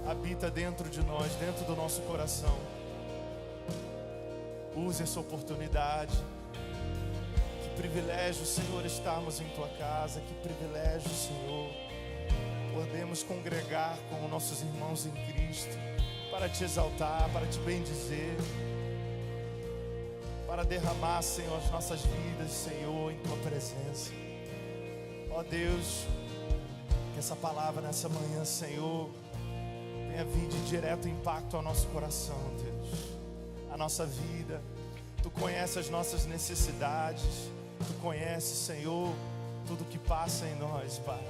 habita dentro de nós, dentro do nosso coração. Use essa oportunidade. Que privilégio, Senhor, estarmos em Tua casa. Que privilégio, Senhor, podemos congregar com nossos irmãos em Cristo para Te exaltar, para Te bendizer, para derramar, Senhor, as nossas vidas, Senhor, em Tua presença. Ó Deus, que essa palavra nessa manhã, Senhor, venha vir de direto impacto ao nosso coração, Deus, a nossa vida. Tu conheces as nossas necessidades, Tu conheces, Senhor, tudo que passa em nós, Pai.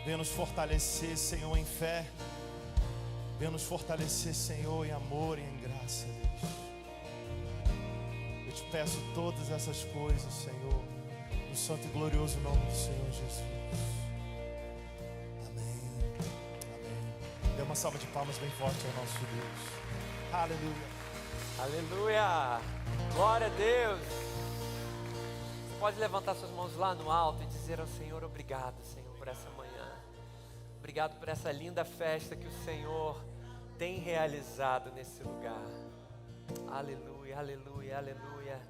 Venha nos fortalecer, Senhor, em fé. Venha nos fortalecer, Senhor, em amor e em graça, Deus. Eu te peço todas essas coisas, Senhor, no santo e glorioso nome do Senhor Jesus. Amém. Amém. Dê uma salva de palmas bem forte ao nosso Deus. Aleluia. Aleluia! Glória a Deus! Você pode levantar suas mãos lá no alto e dizer ao Senhor: obrigado, Senhor, por essa manhã. Obrigado por essa linda festa que o Senhor tem realizado nesse lugar. Aleluia, aleluia, aleluia.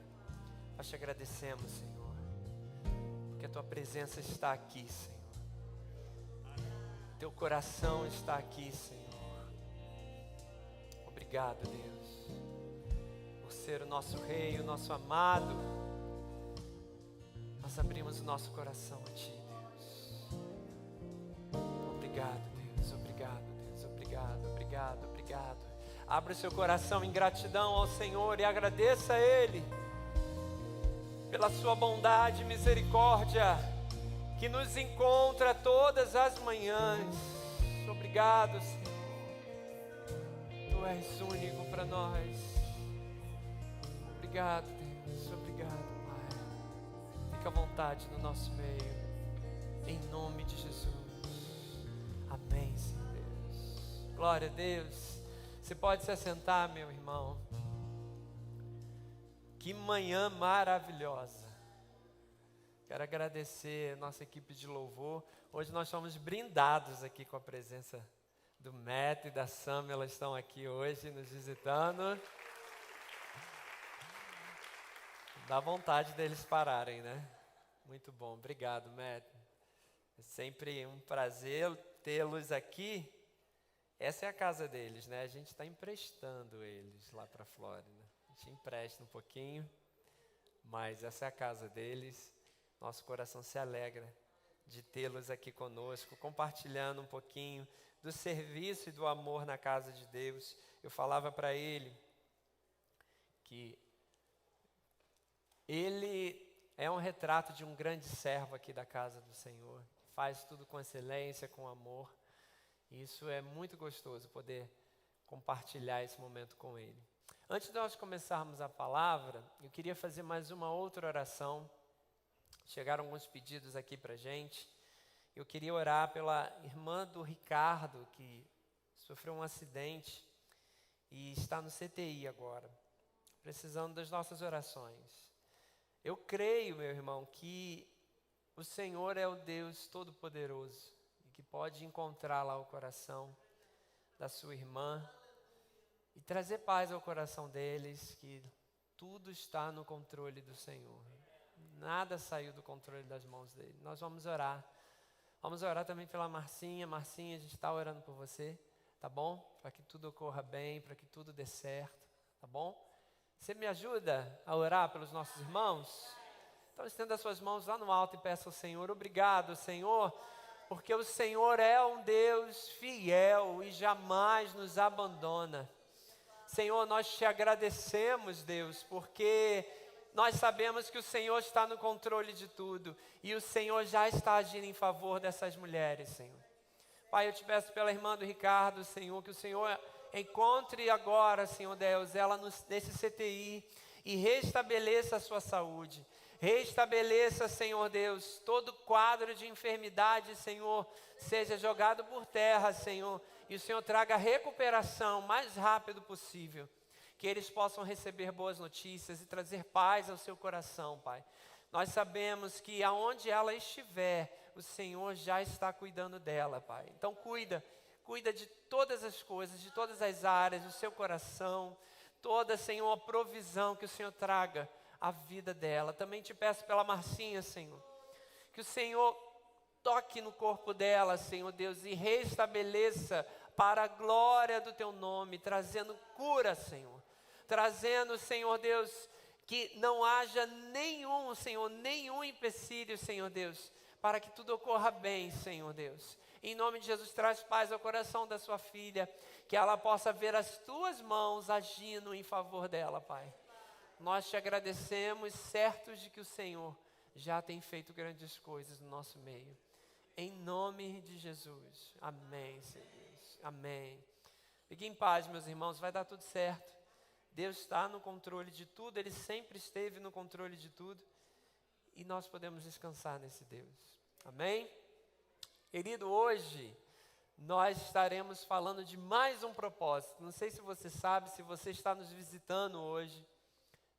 Nós te agradecemos, Senhor, porque a Tua presença está aqui, Senhor. Teu coração está aqui, Senhor. Obrigado, Deus, por ser o nosso Rei, o nosso amado. Nós abrimos o nosso coração a Ti, Deus. Obrigado, Deus, obrigado, Deus, obrigado, obrigado, obrigado. Abra o seu coração em gratidão ao Senhor e agradeça a Ele pela Sua bondade e misericórdia que nos encontra todas as manhãs. Obrigado, Senhor. Tu és único para nós. Obrigado, Deus, obrigado, Pai. Fica à vontade no nosso meio, em nome de Jesus. Amém, Senhor Deus. Glória a Deus. Você pode se assentar, meu irmão. Que manhã maravilhosa. Quero agradecer a nossa equipe de louvor. Hoje nós somos brindados aqui com a presença do Matt e da Sam. Elas estão aqui hoje nos visitando. Dá vontade deles pararem, né? Muito bom. Obrigado, Matt. É sempre um prazer tê-los aqui. Essa é a casa deles, né? A gente está emprestando eles lá para a Flórida. A gente empresta um pouquinho, mas essa é a casa deles. Nosso coração se alegra de tê-los aqui conosco, compartilhando um pouquinho do serviço e do amor na casa de Deus. Eu falava para ele que ele é um retrato de um grande servo aqui da casa do Senhor. Faz tudo com excelência, com amor. E isso é muito gostoso, poder compartilhar esse momento com ele. Antes de nós começarmos a palavra, eu queria fazer mais uma outra oração. Chegaram alguns pedidos aqui para a gente. Eu queria orar pela irmã do Ricardo, que sofreu um acidente e está no CTI agora, precisando das nossas orações. Eu creio, meu irmão, que o Senhor é o Deus Todo-Poderoso e que pode encontrar lá o coração da sua irmã e trazer paz ao coração deles, que tudo está no controle do Senhor. Nada saiu do controle das mãos dele. Nós vamos orar. Vamos orar também pela Marcinha. Marcinha, a gente está orando por você, tá bom? Para que tudo ocorra bem, para que tudo dê certo, tá bom? Você me ajuda a orar pelos nossos irmãos? Então estenda as suas mãos lá no alto e peça ao Senhor: obrigado, Senhor, porque o Senhor é um Deus fiel e jamais nos abandona. Senhor, nós te agradecemos, Deus, porque nós sabemos que o Senhor está no controle de tudo e o Senhor já está agindo em favor dessas mulheres, Senhor. Pai, eu te peço pela irmã do Ricardo, Senhor, que o Senhor encontre agora, Senhor Deus, ela nesse CTI e restabeleça a sua saúde. Restabeleça, Senhor Deus, todo quadro de enfermidade, Senhor, seja jogado por terra, Senhor, e o Senhor traga recuperação o mais rápido possível. Que eles possam receber boas notícias e trazer paz ao seu coração, Pai. Nós sabemos que aonde ela estiver, o Senhor já está cuidando dela, Pai. Então cuida de todas as coisas, de todas as áreas, do seu coração, toda, Senhor, a provisão que o Senhor traga à vida dela. Também te peço pela Marcinha, Senhor, que o Senhor toque no corpo dela, Senhor Deus, e restabeleça para a glória do teu nome, trazendo cura, Senhor. Trazendo, Senhor Deus, que não haja nenhum empecilho, Senhor Deus, para que tudo ocorra bem, Senhor Deus. Em nome de Jesus, traz paz ao coração da sua filha, que ela possa ver as tuas mãos agindo em favor dela, Pai. Nós te agradecemos, certos de que o Senhor já tem feito grandes coisas no nosso meio. Em nome de Jesus. Amém, Senhor Deus. Amém. Fique em paz, meus irmãos, vai dar tudo certo. Deus está no controle de tudo, Ele sempre esteve no controle de tudo. E nós podemos descansar nesse Deus. Amém? Querido, hoje nós estaremos falando de mais um propósito. Não sei se você sabe, se você está nos visitando hoje,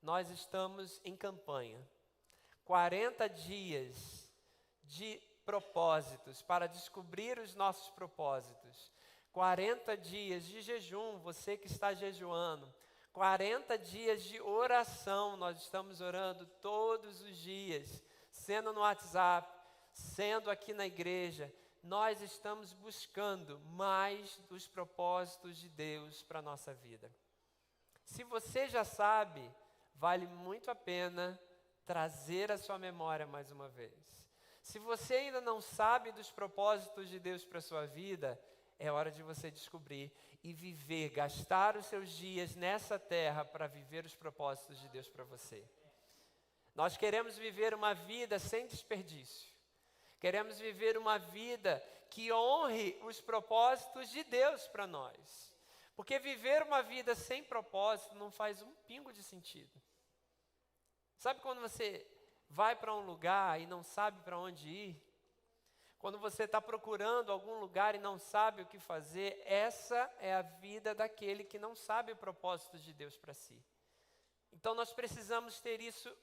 nós estamos em campanha. 40 dias de propósitos para descobrir os nossos propósitos. 40 dias de jejum, você que está jejuando. 40 dias de oração, nós estamos orando todos os dias, sendo no WhatsApp, sendo aqui na igreja. Nós estamos buscando mais dos propósitos de Deus para a nossa vida. Se você já sabe, vale muito a pena trazer a sua memória mais uma vez. Se você ainda não sabe dos propósitos de Deus para a sua vida, é hora de você descobrir e viver, gastar os seus dias nessa terra para viver os propósitos de Deus para você. Nós queremos viver uma vida sem desperdício. Queremos viver uma vida que honre os propósitos de Deus para nós. Porque viver uma vida sem propósito não faz um pingo de sentido. Sabe quando você vai para um lugar e não sabe para onde ir? Quando você está procurando algum lugar e não sabe o que fazer, essa é a vida daquele que não sabe o propósito de Deus para si. Então nós precisamos ter isso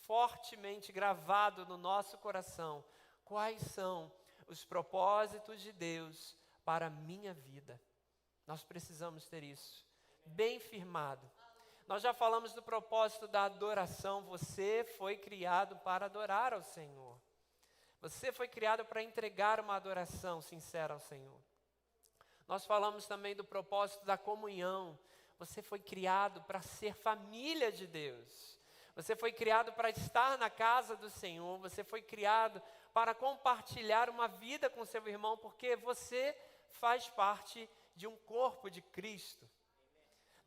fortemente gravado no nosso coração. Quais são os propósitos de Deus para a minha vida? Nós precisamos ter isso bem firmado. Nós já falamos do propósito da adoração. Você foi criado para adorar ao Senhor. Você foi criado para entregar uma adoração sincera ao Senhor. Nós falamos também do propósito da comunhão. Você foi criado para ser família de Deus. Você foi criado para estar na casa do Senhor. Você foi criado para compartilhar uma vida com seu irmão, porque você faz parte de um corpo de Cristo.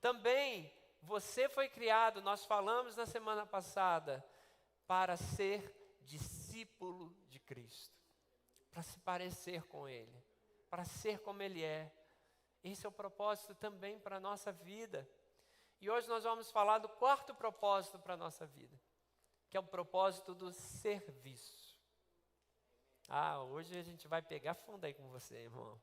Também você foi criado, nós falamos na semana passada, para ser discípulo de Cristo, para se parecer com Ele, para ser como Ele é. Esse é o propósito também para a nossa vida. E hoje nós vamos falar do quarto propósito para a nossa vida, que é o propósito do serviço. Hoje a gente vai pegar fundo aí com você, irmão.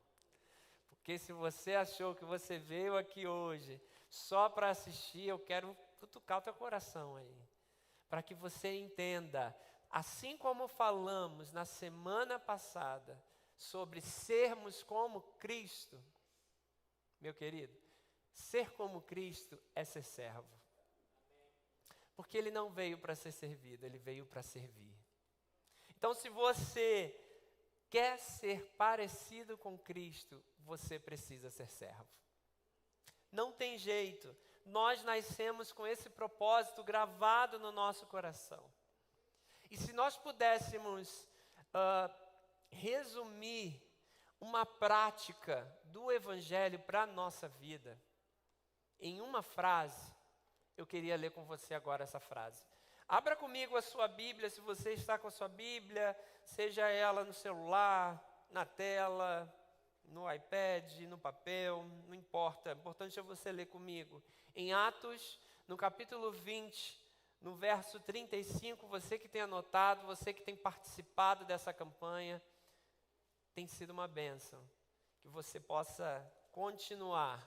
Porque se você achou que você veio aqui hoje só para assistir, eu quero cutucar o teu coração aí. Para que você entenda, assim como falamos na semana passada, sobre sermos como Cristo, meu querido, ser como Cristo é ser servo. Porque Ele não veio para ser servido, Ele veio para servir. Então, se você quer ser parecido com Cristo, você precisa ser servo. Não tem jeito. Nós nascemos com esse propósito gravado no nosso coração. E se nós pudéssemos resumir uma prática do Evangelho para a nossa vida, em uma frase, eu queria ler com você agora essa frase. Abra comigo a sua Bíblia, se você está com a sua Bíblia, seja ela no celular, na tela, no iPad, no papel, não importa. O importante é você ler comigo. Em Atos, no capítulo 20, no verso 35, você que tem anotado, você que tem participado dessa campanha, tem sido uma bênção. Que você possa continuar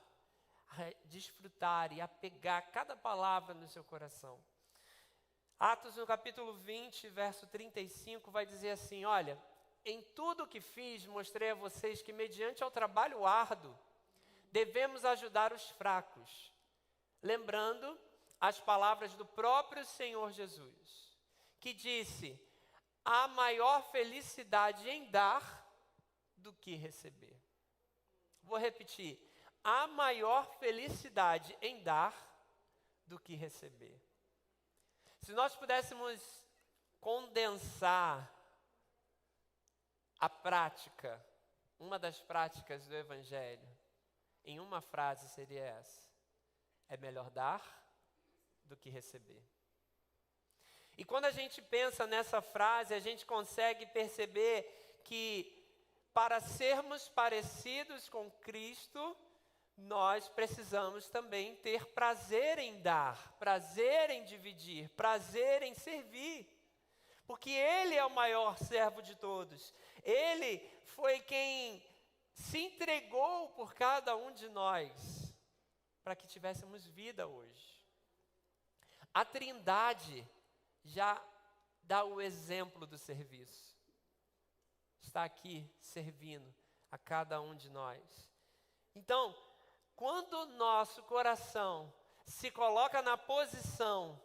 a desfrutar e a pegar cada palavra no seu coração. Atos no capítulo 20, verso 35, vai dizer assim: olha, em tudo o que fiz, mostrei a vocês que, mediante ao trabalho árduo, devemos ajudar os fracos, lembrando as palavras do próprio Senhor Jesus, que disse: há maior felicidade em dar do que receber. Vou repetir: há maior felicidade em dar do que receber. Se nós pudéssemos condensar a prática, uma das práticas do Evangelho, em uma frase seria essa: é melhor dar do que receber. E quando a gente pensa nessa frase, a gente consegue perceber que, para sermos parecidos com Cristo, nós precisamos também ter prazer em dar, prazer em dividir, prazer em servir. Porque Ele é o maior servo de todos. Ele foi quem se entregou por cada um de nós, para que tivéssemos vida hoje. A Trindade já dá o exemplo do serviço. Está aqui servindo a cada um de nós. Então, quando o nosso coração se coloca na posição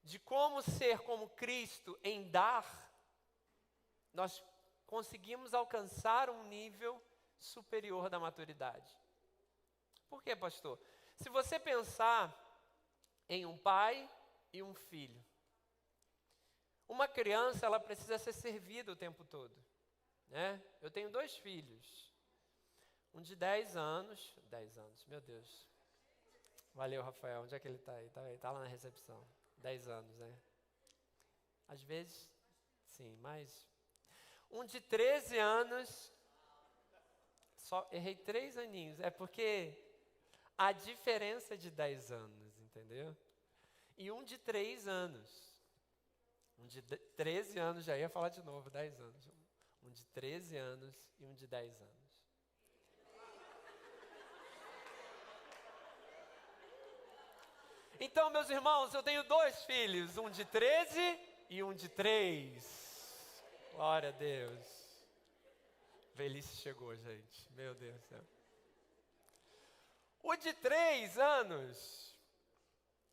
de como ser como Cristo em dar, nós conseguimos alcançar um nível superior da maturidade. Por quê, pastor? Se você pensar em um pai e um filho, uma criança, ela precisa ser servida o tempo todo, né? Eu tenho 2 filhos, um de 10 anos, meu Deus. Valeu, Rafael, onde é que ele está? Ele está lá na recepção, 10 anos, né? Às vezes, sim, mas um de 13 anos, só errei 3 aninhos, é porque a diferença de 10 anos, entendeu? E um de 3 anos. Um de 13 anos, já ia falar de novo, 10 anos. Um de 13 anos e um de 10 anos. Então, meus irmãos, eu tenho 2 filhos, um de 13 e um de 3. Glória a Deus. Velhice chegou, gente. Meu Deus do céu. O de 3 anos,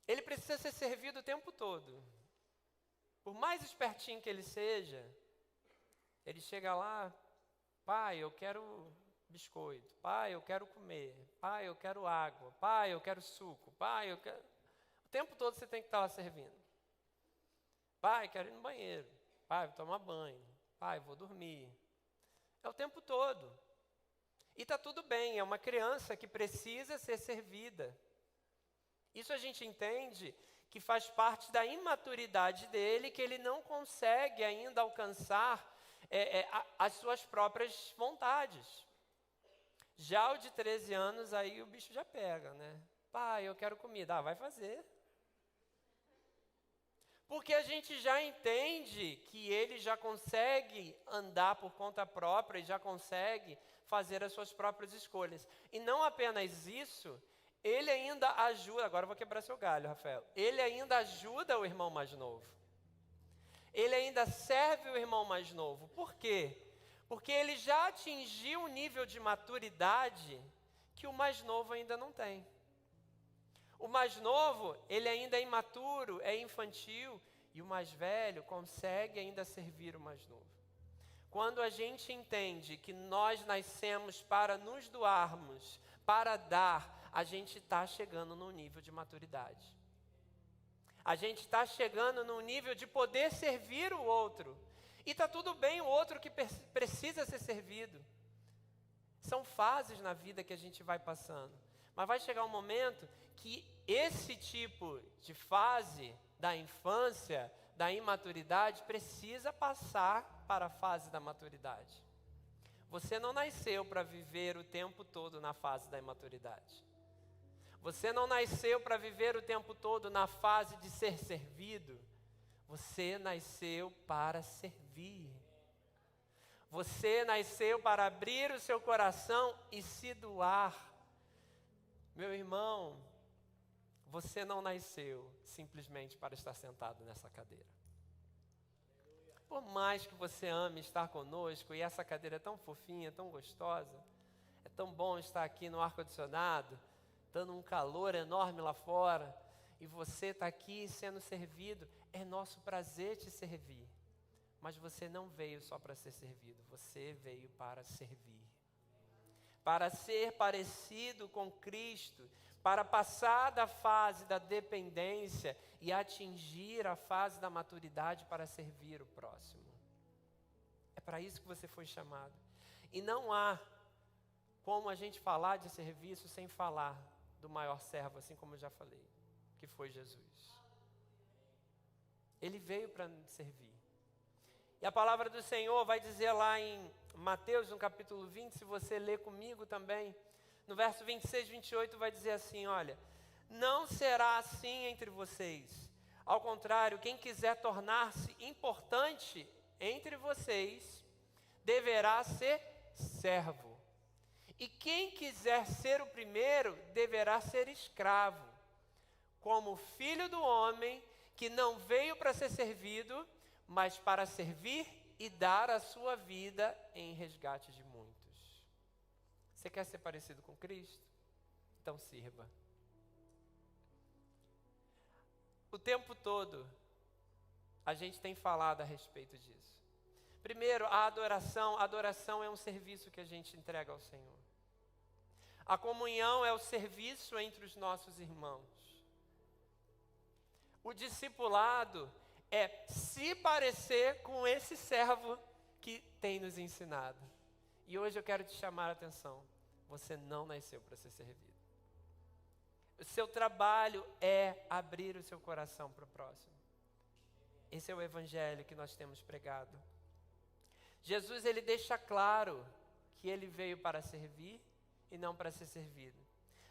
ele precisa ser servido o tempo todo. Por mais espertinho que ele seja, ele chega lá: pai, eu quero biscoito, pai, eu quero comer, pai, eu quero água, pai, eu quero suco, pai, eu quero... O tempo todo você tem que estar lá servindo. Pai, quero ir no banheiro, pai, vou tomar banho, pai, vou dormir. É o tempo todo. E está tudo bem, é uma criança que precisa ser servida. Isso a gente entende que faz parte da imaturidade dele, que ele não consegue ainda alcançar as suas próprias vontades. Já o de 13 anos, aí o bicho já pega, né? Pai, eu quero comida. Vai fazer. Porque a gente já entende que ele já consegue andar por conta própria e já consegue fazer as suas próprias escolhas. E não apenas isso, ele ainda ajuda, agora eu vou quebrar seu galho, Rafael. Ele ainda ajuda o irmão mais novo. Ele ainda serve o irmão mais novo. Por quê? Porque ele já atingiu um nível de maturidade que o mais novo ainda não tem. O mais novo, ele ainda é imaturo, é infantil, e o mais velho consegue ainda servir o mais novo. Quando a gente entende que nós nascemos para nos doarmos, para dar, a gente está chegando num nível de maturidade. A gente está chegando num nível de poder servir o outro. E está tudo bem o outro que precisa ser servido. São fases na vida que a gente vai passando. Mas vai chegar um momento que esse tipo de fase da infância, da imaturidade, precisa passar para a fase da maturidade. Você não nasceu para viver o tempo todo na fase da imaturidade. Você não nasceu para viver o tempo todo na fase de ser servido. Você nasceu para servir. Você nasceu para abrir o seu coração e se doar. Meu irmão, você não nasceu simplesmente para estar sentado nessa cadeira. Por mais que você ame estar conosco, e essa cadeira é tão fofinha, tão gostosa, é tão bom estar aqui no ar-condicionado, dando um calor enorme lá fora, e você está aqui sendo servido, é nosso prazer te servir. Mas você não veio só para ser servido, você veio para servir. Para ser parecido com Cristo, para passar da fase da dependência e atingir a fase da maturidade para servir o próximo. É para isso que você foi chamado. E não há como a gente falar de serviço sem falar do maior servo, assim como eu já falei, que foi Jesus. Ele veio para nos servir. E a palavra do Senhor vai dizer lá em Mateus, no capítulo 20, se você ler comigo também, no verso 26 e 28 vai dizer assim, olha, não será assim entre vocês. Ao contrário, quem quiser tornar-se importante entre vocês, deverá ser servo. E quem quiser ser o primeiro, deverá ser escravo, como filho do homem, que não veio para ser servido, mas para servir e dar a sua vida em resgate de muitos. Você quer ser parecido com Cristo? Então sirva. O tempo todo, a gente tem falado a respeito disso. Primeiro, a adoração é um serviço que a gente entrega ao Senhor. A comunhão é o serviço entre os nossos irmãos. O discipulado é se parecer com esse servo que tem nos ensinado. E hoje eu quero te chamar a atenção. Você não nasceu para ser servido. O seu trabalho é abrir o seu coração para o próximo. Esse é o evangelho que nós temos pregado. Jesus, ele deixa claro que ele veio para servir e não para ser servido.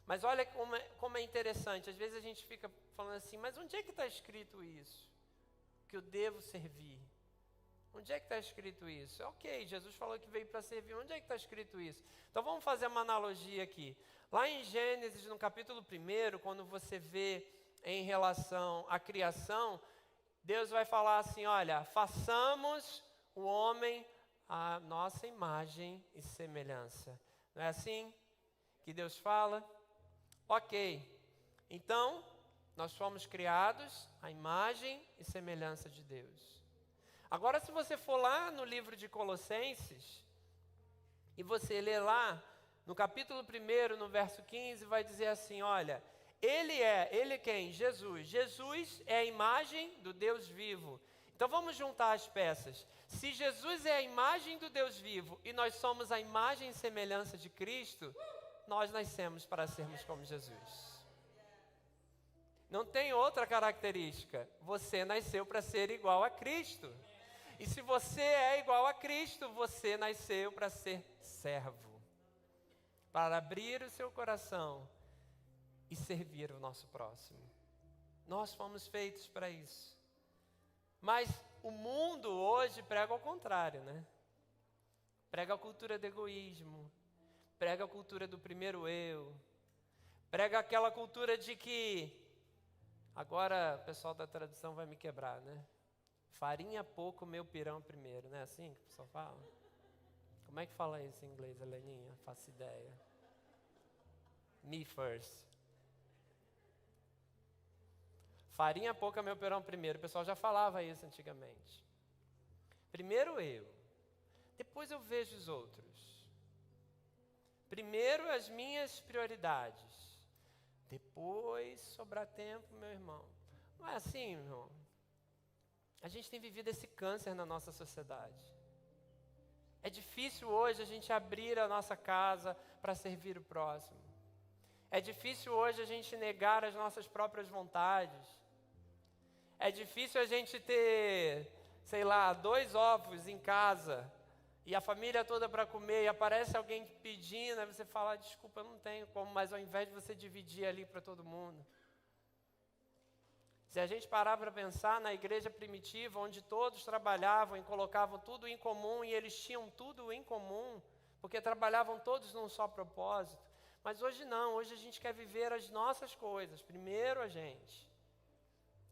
Mas olha como é interessante. Às vezes a gente fica falando assim, mas onde é que está escrito isso? Que eu devo servir. Onde é que está escrito isso? Ok, Jesus falou que veio para servir. Onde é que está escrito isso? Então vamos fazer uma analogia aqui. Lá em Gênesis, no capítulo 1, quando você vê em relação à criação, Deus vai falar assim, olha, façamos o homem à nossa imagem e semelhança. Não é assim que Deus fala? Ok, então nós fomos criados à imagem e semelhança de Deus. Agora, se você for lá no livro de Colossenses, e você ler lá, no capítulo 1, no verso 15, vai dizer assim, olha, ele quem? Jesus. Jesus é a imagem do Deus vivo. Então vamos juntar as peças. Se Jesus é a imagem do Deus vivo, e nós somos a imagem e semelhança de Cristo, nós nascemos para sermos como Jesus. Não tem outra característica. Você nasceu para ser igual a Cristo. E se você é igual a Cristo, você nasceu para ser servo. Para abrir o seu coração e servir o nosso próximo. Nós fomos feitos para isso. Mas o mundo hoje prega ao contrário, né? Prega a cultura do egoísmo. Prega a cultura do primeiro eu. Prega aquela cultura de que... Agora o pessoal da tradução vai me quebrar, né? Farinha pouco, meu pirão primeiro, não é assim que o pessoal fala? Como é que fala isso em inglês, Heleninha? Faço ideia. Me first. Farinha pouca, meu pirão primeiro. O pessoal já falava isso antigamente. Primeiro eu. Depois eu vejo os outros. Primeiro as minhas prioridades. Depois sobrar tempo, meu irmão. Não é assim, meu irmão. A gente tem vivido esse câncer na nossa sociedade. É difícil hoje a gente abrir a nossa casa para servir o próximo. É difícil hoje a gente negar as nossas próprias vontades. É difícil a gente ter, 2 ovos em casa e a família toda para comer e aparece alguém pedindo, aí você fala, desculpa, eu não tenho como, mas ao invés de você dividir ali para todo mundo. Se a gente parar para pensar na igreja primitiva, onde todos trabalhavam e colocavam tudo em comum, e eles tinham tudo em comum, porque trabalhavam todos num só propósito. Mas hoje não, hoje a gente quer viver as nossas coisas, primeiro a gente.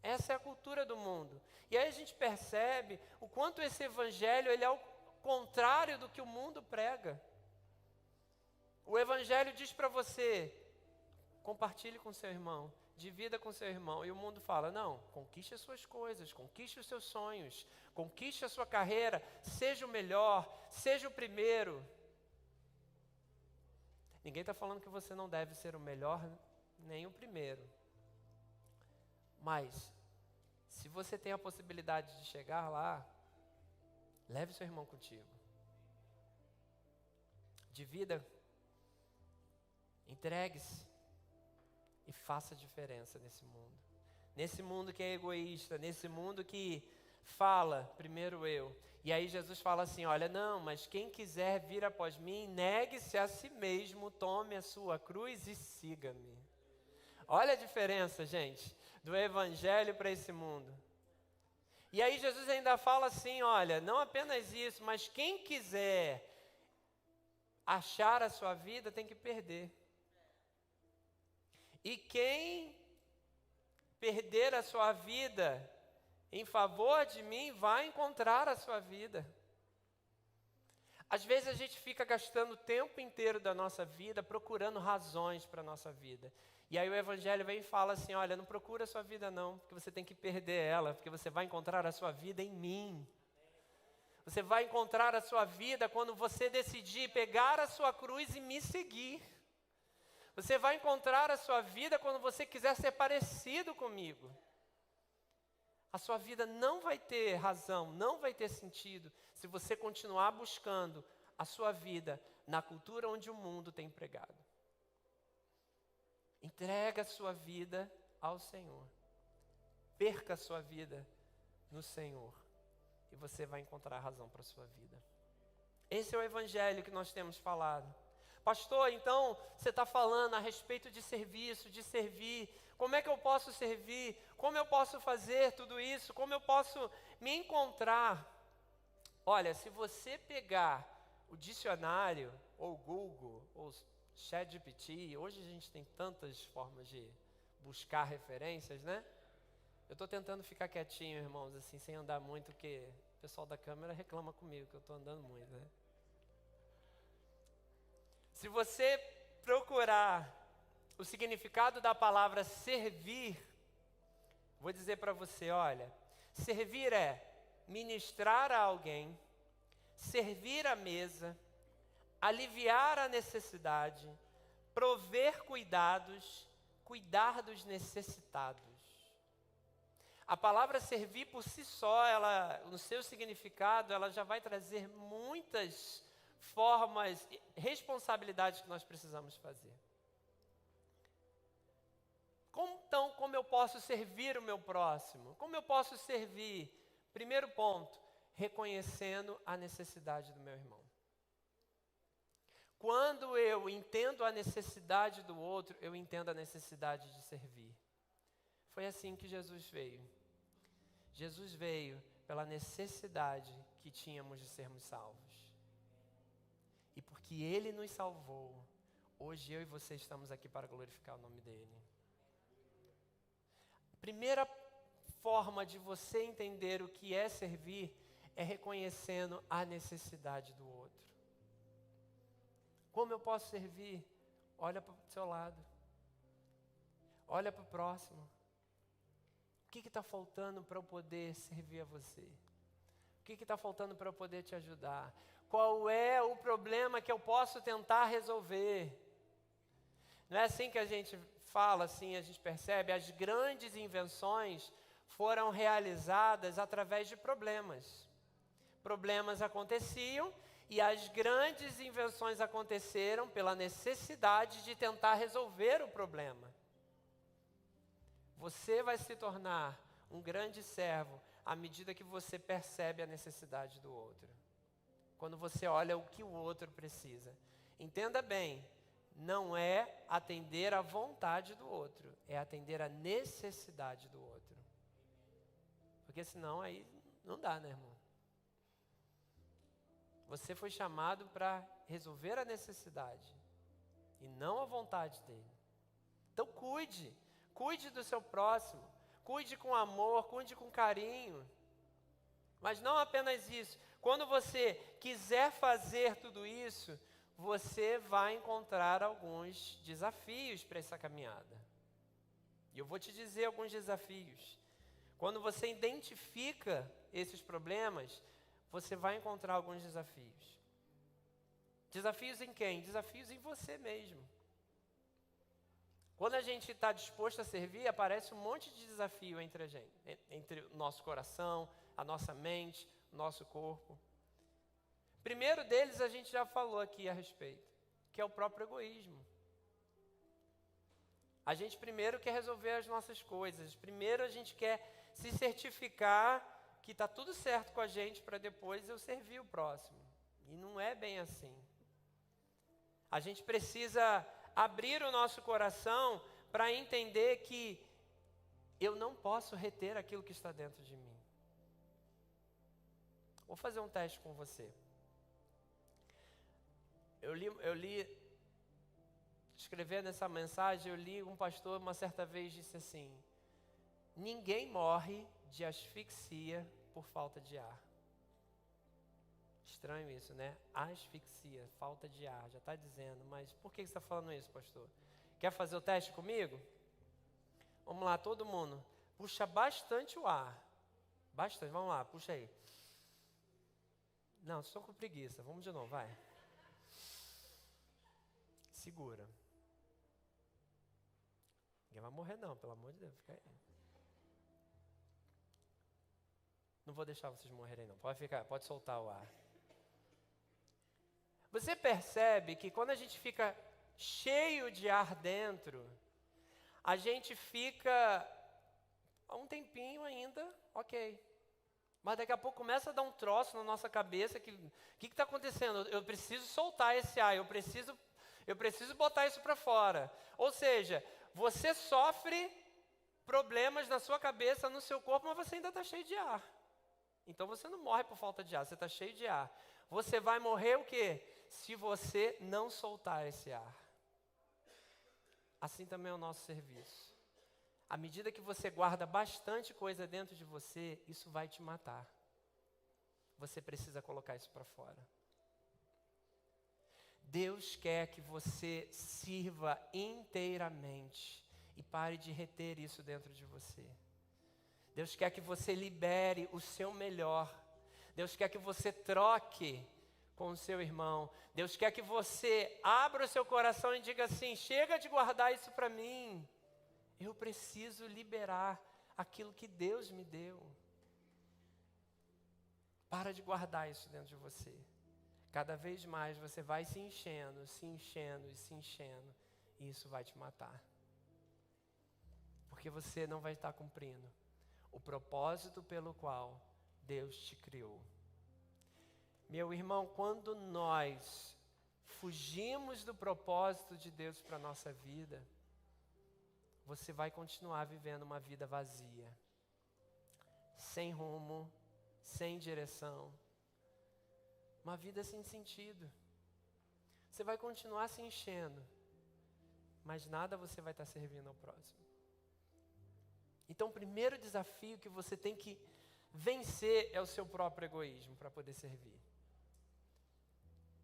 Essa é a cultura do mundo. E aí a gente percebe o quanto esse evangelho ele é o contrário do que o mundo prega. O evangelho diz para você, compartilhe com seu irmão, divida com seu irmão. E o mundo fala, não, conquiste as suas coisas, conquiste os seus sonhos, conquiste a sua carreira, seja o melhor, seja o primeiro. Ninguém está falando que você não deve ser o melhor, nem o primeiro. Mas, se você tem a possibilidade de chegar lá, leve seu irmão contigo. Divida, entregue-se e faça diferença nesse mundo. Nesse mundo que é egoísta, nesse mundo que fala, primeiro eu. E aí Jesus fala assim, olha, não, mas quem quiser vir após mim, negue-se a si mesmo, tome a sua cruz e siga-me. Olha a diferença, gente, do evangelho para esse mundo. E aí Jesus ainda fala assim, olha, não apenas isso, mas quem quiser achar a sua vida tem que perder. E quem perder a sua vida em favor de mim, vai encontrar a sua vida. Às vezes a gente fica gastando o tempo inteiro da nossa vida procurando razões para a nossa vida. E aí o evangelho vem e fala assim, olha, não procura a sua vida não, porque você tem que perder ela, porque você vai encontrar a sua vida em mim. Você vai encontrar a sua vida quando você decidir pegar a sua cruz e me seguir. Você vai encontrar a sua vida quando você quiser ser parecido comigo. A sua vida não vai ter razão, não vai ter sentido, se você continuar buscando a sua vida na cultura onde o mundo tem pregado. Entrega a sua vida ao Senhor. Perca a sua vida no Senhor. E você vai encontrar razão para a sua vida. Esse é o evangelho que nós temos falado. Pastor, então você está falando a respeito de serviço, de servir. Como é que eu posso servir? Como eu posso fazer tudo isso? Como eu posso me encontrar? Olha, se você pegar o dicionário, ou Google, ou ChatGPT, hoje a gente tem tantas formas de buscar referências, né? Eu estou tentando ficar quietinho, irmãos, assim, sem andar muito, porque o pessoal da câmera reclama comigo, que eu estou andando muito, né? Se você procurar o significado da palavra servir, vou dizer para você, olha, servir é ministrar a alguém, servir a mesa, aliviar a necessidade, prover cuidados, cuidar dos necessitados. A palavra servir por si só, ela, no seu significado, ela já vai trazer muitas formas, responsabilidades que nós precisamos fazer. Como eu posso servir o meu próximo? Como eu posso servir? Primeiro ponto, reconhecendo a necessidade do meu irmão. Quando eu entendo a necessidade do outro, eu entendo a necessidade de servir. Foi assim que Jesus veio. Jesus veio pela necessidade que tínhamos de sermos salvos. E porque Ele nos salvou, hoje eu e você estamos aqui para glorificar o nome dEle. Primeira forma de você entender o que é servir é reconhecendo a necessidade do outro. Como eu posso servir? Olha para o seu lado. Olha para o próximo. O que está faltando para eu poder servir a você? O que está faltando para eu poder te ajudar? Qual é o problema que eu posso tentar resolver? Não é assim que a gente fala, assim a gente percebe, as grandes invenções foram realizadas através de problemas. Problemas aconteciam e as grandes invenções aconteceram pela necessidade de tentar resolver o problema. Você vai se tornar um grande servo à medida que você percebe a necessidade do outro. Quando você olha o que o outro precisa. Entenda bem, não é atender à vontade do outro, é atender à necessidade do outro. Porque senão aí não dá, né, irmão? Você foi chamado para resolver a necessidade e não a vontade dele. Então cuide do seu próximo, cuide com amor, cuide com carinho. Mas não apenas isso. Quando você quiser fazer tudo isso, você vai encontrar alguns desafios para essa caminhada. E eu vou te dizer alguns desafios. Quando você identifica esses problemas, você vai encontrar alguns desafios. Desafios em quem? Desafios em você mesmo. Quando a gente está disposto a servir, aparece um monte de desafio entre a gente, entre o nosso coração, a nossa mente, o nosso corpo. Primeiro deles a gente já falou aqui a respeito, que é o próprio egoísmo. A gente primeiro quer resolver as nossas coisas, primeiro a gente quer se certificar que está tudo certo com a gente para depois eu servir o próximo. E não é bem assim. A gente precisa abrir o nosso coração para entender que eu não posso reter aquilo que está dentro de mim. Vou fazer um teste com você. Eu li, escrevendo essa mensagem, eu li um pastor uma certa vez disse assim: ninguém morre de asfixia por falta de ar. Estranho isso, né? Asfixia, falta de ar, já está dizendo, mas por que você está falando isso, pastor? Quer fazer o teste comigo? Vamos lá, todo mundo. Puxa bastante o ar. Bastante, vamos lá, puxa aí. Não, estou com preguiça, vamos de novo, vai. Segura. Ninguém vai morrer não, pelo amor de Deus, fica aí. Não vou deixar vocês morrerem não, pode soltar o ar. Você percebe que quando a gente fica cheio de ar dentro, a gente fica um tempinho ainda, ok. Mas daqui a pouco começa a dar um troço na nossa cabeça, que está acontecendo? Eu preciso soltar esse ar, eu preciso botar isso para fora. Ou seja, você sofre problemas na sua cabeça, no seu corpo, mas você ainda está cheio de ar. Então você não morre por falta de ar, você está cheio de ar. Você vai morrer o quê? Se você não soltar esse ar. Assim também é o nosso serviço. À medida que você guarda bastante coisa dentro de você, isso vai te matar. Você precisa colocar isso para fora. Deus quer que você sirva inteiramente e pare de reter isso dentro de você. Deus quer que você libere o seu melhor. Deus quer que você troque com o seu irmão. Deus quer que você abra o seu coração e diga assim: chega de guardar isso para mim. Eu preciso liberar aquilo que Deus me deu. Para de guardar isso dentro de você. Cada vez mais você vai se enchendo, se enchendo e se enchendo. E isso vai te matar. Porque você não vai estar cumprindo o propósito pelo qual Deus te criou. Meu irmão, quando nós fugimos do propósito de Deus para a nossa vida, você vai continuar vivendo uma vida vazia, sem rumo, sem direção, uma vida sem sentido. Você vai continuar se enchendo, mas nada você vai estar servindo ao próximo. Então, o primeiro desafio que você tem que vencer é o seu próprio egoísmo para poder servir.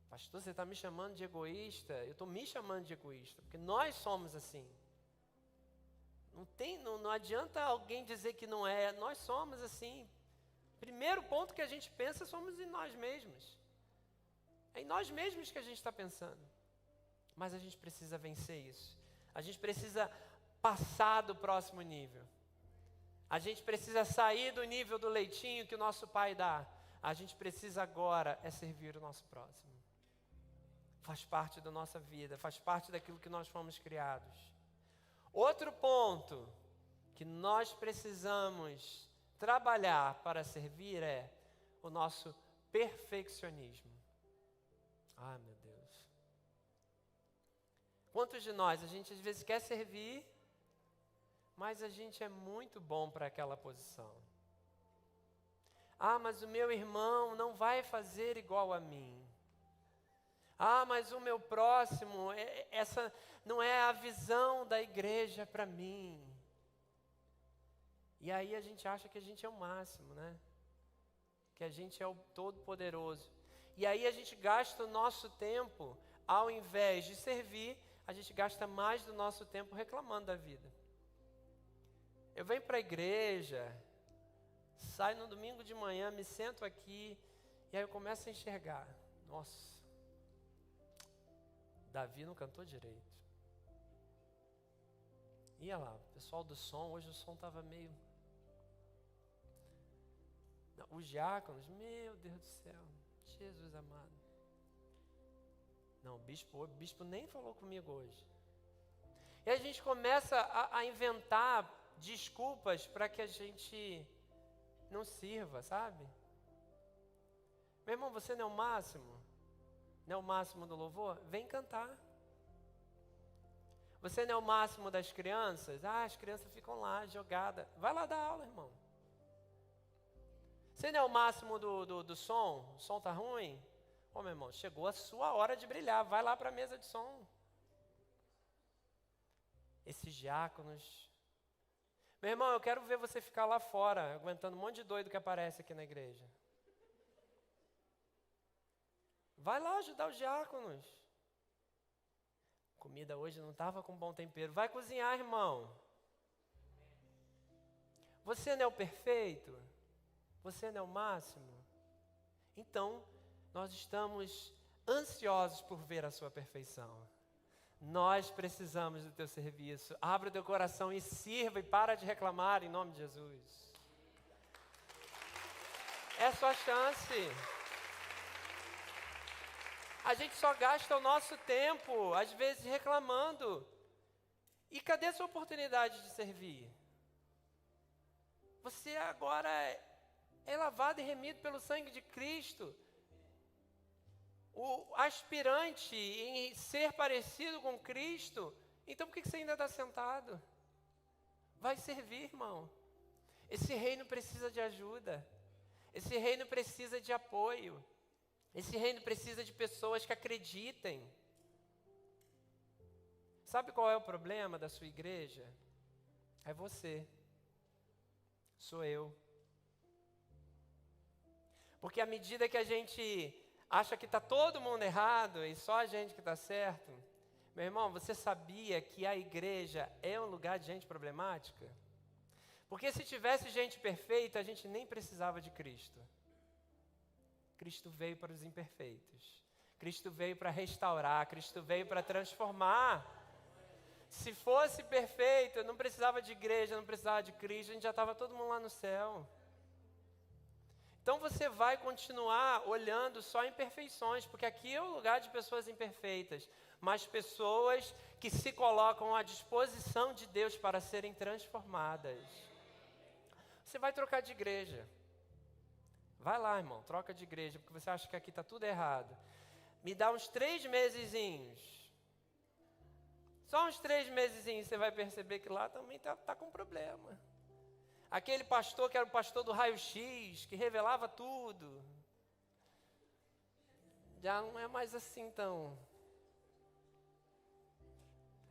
Pastor, você está me chamando de egoísta? Eu estou me chamando de egoísta, porque nós somos assim. Não adianta alguém dizer que não é, nós somos assim. Primeiro ponto que a gente pensa somos em nós mesmos. É em nós mesmos que a gente está pensando. Mas a gente precisa vencer isso. A gente precisa passar do próximo nível. A gente precisa sair do nível do leitinho que o nosso pai dá. A gente precisa agora servir o nosso próximo. Faz parte da nossa vida, faz parte daquilo que nós fomos criados. Outro ponto que nós precisamos trabalhar para servir é o nosso perfeccionismo. Ai, meu Deus. Quantos de nós, a gente às vezes quer servir, mas a gente é muito bom para aquela posição. Ah, mas o meu irmão não vai fazer igual a mim. Ah, mas o meu próximo, essa não é a visão da igreja para mim. E aí a gente acha que a gente é o máximo, né? Que a gente é o todo-poderoso. E aí a gente gasta o nosso tempo, ao invés de servir, a gente gasta mais do nosso tempo reclamando da vida. Eu venho para a igreja, saio no domingo de manhã, me sento aqui, e aí eu começo a enxergar. Nossa, Davi não cantou direito. Ia lá, o pessoal do som, hoje o som estava meio... Os diáconos, meu Deus do céu, Jesus amado. Não, o bispo nem falou comigo hoje. E a gente começa a inventar desculpas para que a gente não sirva, sabe? Meu irmão, você não é o máximo? Não é o máximo do louvor? Vem cantar. Você não é o máximo das crianças? As crianças ficam lá, jogadas. Vai lá dar aula, irmão. Você não é o máximo do som? O som está ruim? Ô, meu irmão, chegou a sua hora de brilhar. Vai lá para a mesa de som. Esses diáconos. Meu irmão, eu quero ver você ficar lá fora, aguentando um monte de doido que aparece aqui na igreja. Vai lá ajudar os diáconos. Comida hoje não estava com bom tempero. Vai cozinhar, irmão. Você não é o perfeito? Você não é o máximo? Então, nós estamos ansiosos por ver a sua perfeição. Nós precisamos do teu serviço. Abra o teu coração e sirva e para de reclamar em nome de Jesus. É a sua chance. A gente só gasta o nosso tempo, às vezes, reclamando. E cadê a sua oportunidade de servir? Você agora é lavado e remido pelo sangue de Cristo. O aspirante em ser parecido com Cristo, então por que você ainda está sentado? Vai servir, irmão. Esse reino precisa de ajuda. Esse reino precisa de apoio. Esse reino precisa de pessoas que acreditem. Sabe qual é o problema da sua igreja? É você. Sou eu. Porque à medida que a gente acha que está todo mundo errado e só a gente que está certo, meu irmão, você sabia que a igreja é um lugar de gente problemática? Porque se tivesse gente perfeita, a gente nem precisava de Cristo. Cristo veio para os imperfeitos. Cristo veio para restaurar. Cristo veio para transformar. Se fosse perfeito, não precisava de igreja, não precisava de Cristo, a gente já estava todo mundo lá no céu. Então você vai continuar olhando só imperfeições, porque aqui é o lugar de pessoas imperfeitas, mas pessoas que se colocam à disposição de Deus para serem transformadas. Você vai trocar de igreja. Vai lá, irmão, troca de igreja, porque você acha que aqui está tudo errado. Me dá uns 3 mesezinhos. Só uns 3 mesezinhos você vai perceber que lá também tá com problema. Aquele pastor que era o pastor do raio-x, que revelava tudo, já não é mais assim, então.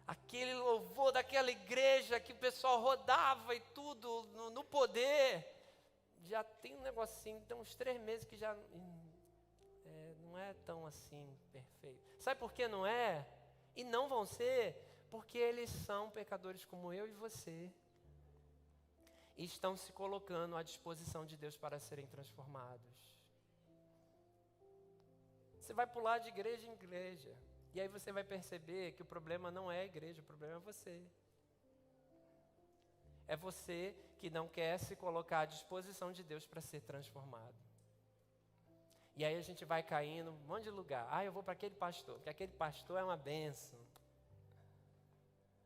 Aquele louvor daquela igreja que o pessoal rodava e tudo no poder, já tem um negocinho, tem uns 3 meses que já não é tão assim perfeito. Sabe por que não é? E não vão ser, porque eles são pecadores como eu e você. E estão se colocando à disposição de Deus para serem transformados. Você vai pular de igreja em igreja. E aí você vai perceber que o problema não é a igreja, o problema é você. É você que não quer se colocar à disposição de Deus para ser transformado. E aí a gente vai caindo em um monte de lugar. Eu vou para aquele pastor, porque aquele pastor é uma bênção.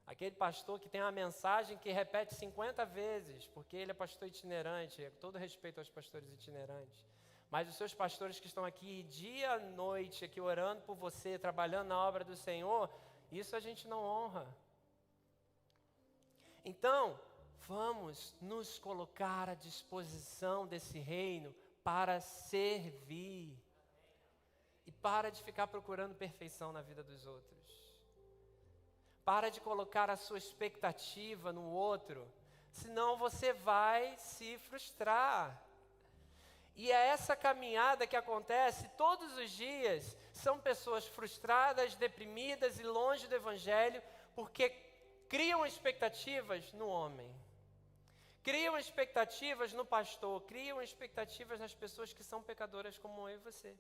Aquele pastor que tem uma mensagem que repete 50 vezes, porque ele é pastor itinerante, todo respeito aos pastores itinerantes. Mas os seus pastores que estão aqui dia e noite, aqui orando por você, trabalhando na obra do Senhor, isso a gente não honra. Então, vamos nos colocar à disposição desse reino para servir. E para de ficar procurando perfeição na vida dos outros. Para de colocar a sua expectativa no outro. Senão você vai se frustrar. E é essa caminhada que acontece todos os dias. São pessoas frustradas, deprimidas e longe do Evangelho, porque criam expectativas no homem. Criam expectativas no pastor, criam expectativas nas pessoas que são pecadoras como eu e você.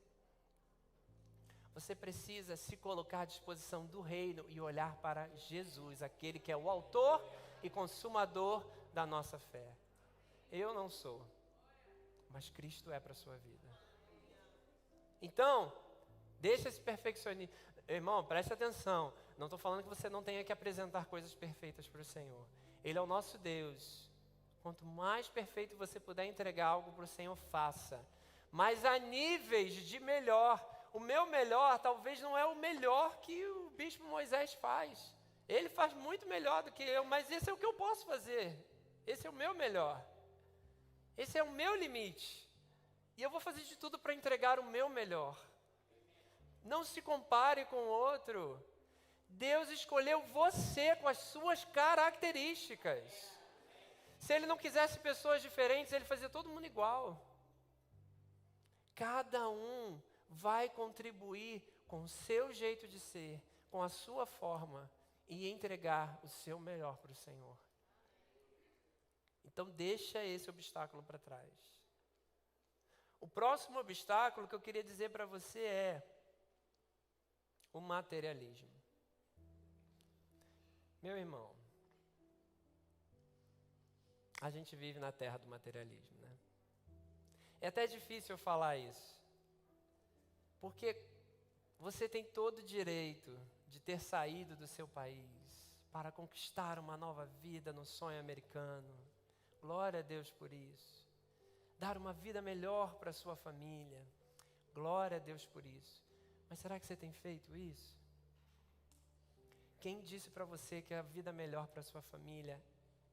Você precisa se colocar à disposição do reino e olhar para Jesus, aquele que é o autor e consumador da nossa fé. Eu não sou, mas Cristo é para a sua vida. Então, deixa esse perfeccionismo. Irmão, preste atenção. Não estou falando que você não tenha que apresentar coisas perfeitas para o Senhor. Ele é o nosso Deus. Quanto mais perfeito você puder entregar algo para o Senhor, faça. Mas há níveis de melhor. O meu melhor talvez não é o melhor que o bispo Moisés faz. Ele faz muito melhor do que eu, mas esse é o que eu posso fazer. Esse é o meu melhor. Esse é o meu limite. E eu vou fazer de tudo para entregar o meu melhor. Não se compare com o outro. Deus escolheu você com as suas características. Se Ele não quisesse pessoas diferentes, Ele fazia todo mundo igual. Cada um vai contribuir com o seu jeito de ser, com a sua forma, e entregar o seu melhor para o Senhor. Então deixa esse obstáculo para trás. O próximo obstáculo que eu queria dizer para você é o materialismo. Meu irmão, a gente vive na terra do materialismo, né? É até difícil eu falar isso, porque você tem todo o direito de ter saído do seu país para conquistar uma nova vida no sonho americano. Glória a Deus por isso. Dar uma vida melhor para a sua família. Glória a Deus por isso. Mas será que você tem feito isso? Quem disse para você que a vida melhor para a sua família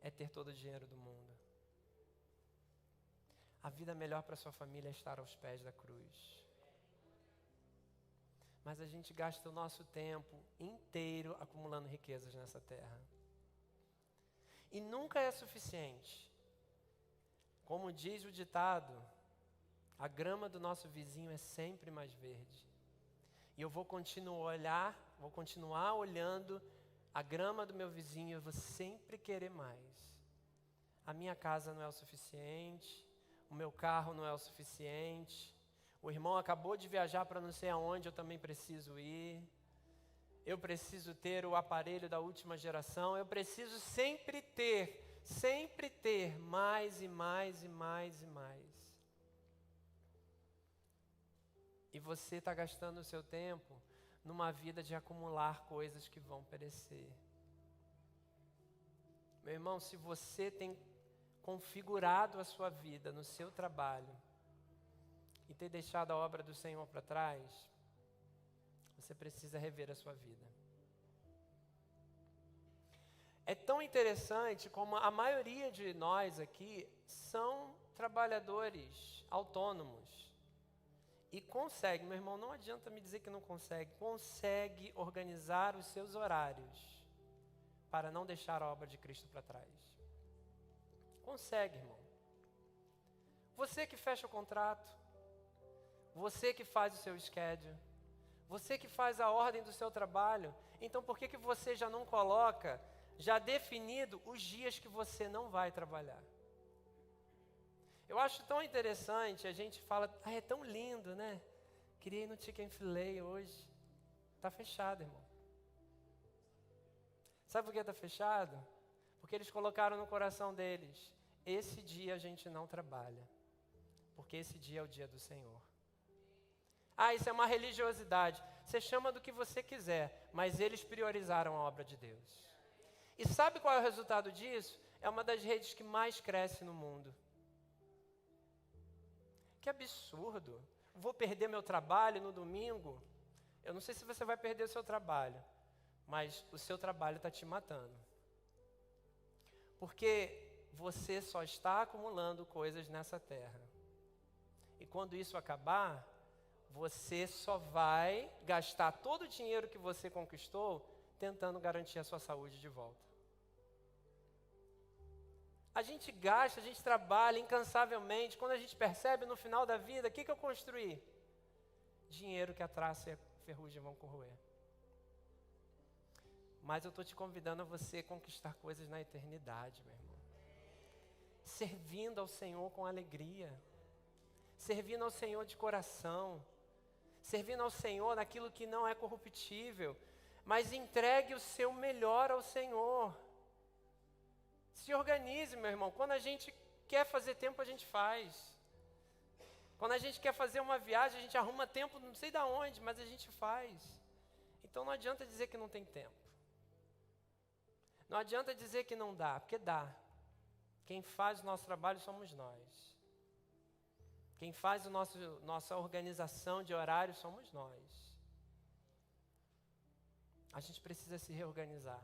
é ter todo o dinheiro do mundo? A vida melhor para a sua família é estar aos pés da cruz. Mas a gente gasta o nosso tempo inteiro acumulando riquezas nessa terra. E nunca é suficiente. Como diz o ditado, a grama do nosso vizinho é sempre mais verde. E eu vou continuar olhando a grama do meu vizinho, eu vou sempre querer mais. A minha casa não é o suficiente, o meu carro não é o suficiente, o irmão acabou de viajar para não sei aonde, eu também preciso ir. Eu preciso ter o aparelho da última geração, eu preciso sempre ter mais e mais e mais e mais. E você está gastando o seu tempo numa vida de acumular coisas que vão perecer. Meu irmão, se você tem configurado a sua vida no seu trabalho e ter deixado a obra do Senhor para trás, você precisa rever a sua vida. É tão interessante como a maioria de nós aqui são trabalhadores autônomos. E consegue, meu irmão, não adianta me dizer que não consegue organizar os seus horários para não deixar a obra de Cristo para trás. Consegue, irmão. Você que fecha o contrato, você que faz o seu schedule, você que faz a ordem do seu trabalho, então por que você já não coloca, já definido, os dias que você não vai trabalhar? Eu acho tão interessante, a gente fala, é tão lindo, né? Queria ir no Chicken Filet hoje. Está fechado, irmão. Sabe por que está fechado? Porque eles colocaram no coração deles, esse dia a gente não trabalha, porque esse dia é o dia do Senhor. Ah, isso é uma religiosidade. Você chama do que você quiser, mas eles priorizaram a obra de Deus. E sabe qual é o resultado disso? É uma das redes que mais cresce no mundo. Que absurdo. Vou perder meu trabalho no domingo? Eu não sei se você vai perder o seu trabalho, mas o seu trabalho está te matando. Porque você só está acumulando coisas nessa terra. E quando isso acabar, você só vai gastar todo o dinheiro que você conquistou tentando garantir a sua saúde de volta. A gente gasta, a gente trabalha incansavelmente. Quando a gente percebe no final da vida, o que eu construí? Dinheiro que a traça e a ferrugem vão corroer. Mas eu estou te convidando a você conquistar coisas na eternidade, meu irmão. Servindo ao Senhor com alegria. Servindo ao Senhor de coração. Servindo ao Senhor naquilo que não é corruptível. Mas entregue o seu melhor ao Senhor. Se organize, meu irmão. Quando a gente quer fazer tempo, a gente faz. Quando a gente quer fazer uma viagem, a gente arruma tempo, não sei de onde, mas a gente faz. Então não adianta dizer que não tem tempo. Não adianta dizer que não dá, porque dá. Quem faz o nosso trabalho somos nós. Quem faz nossa organização de horário somos nós. A gente precisa se reorganizar.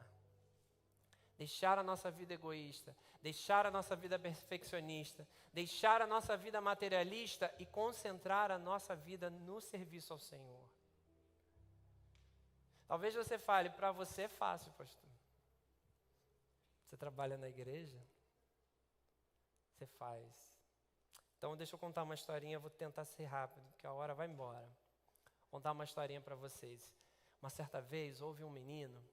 Deixar a nossa vida egoísta, deixar a nossa vida perfeccionista, deixar a nossa vida materialista e concentrar a nossa vida no serviço ao Senhor. Talvez você fale, para você é fácil, pastor. Você trabalha na igreja? Você faz. Então deixa eu contar uma historinha, eu vou tentar ser rápido, porque a hora vai embora. Vou contar uma historinha para vocês. Uma certa vez houve um menino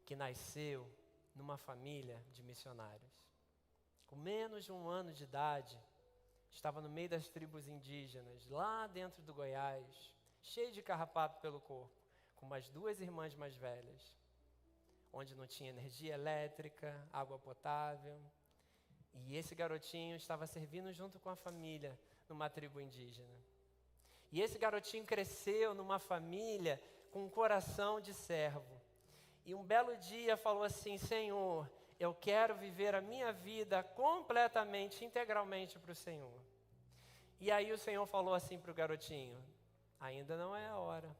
que nasceu numa família de missionários. Com menos de 1 ano de idade, estava no meio das tribos indígenas, lá dentro do Goiás, cheio de carrapato pelo corpo, com umas 2 irmãs mais velhas, onde não tinha energia elétrica, água potável. E esse garotinho estava servindo junto com a família numa tribo indígena. E esse garotinho cresceu numa família com um coração de servo. E um belo dia falou assim, Senhor, eu quero viver a minha vida completamente, integralmente para o Senhor. E aí o Senhor falou assim para o garotinho, ainda não é a hora.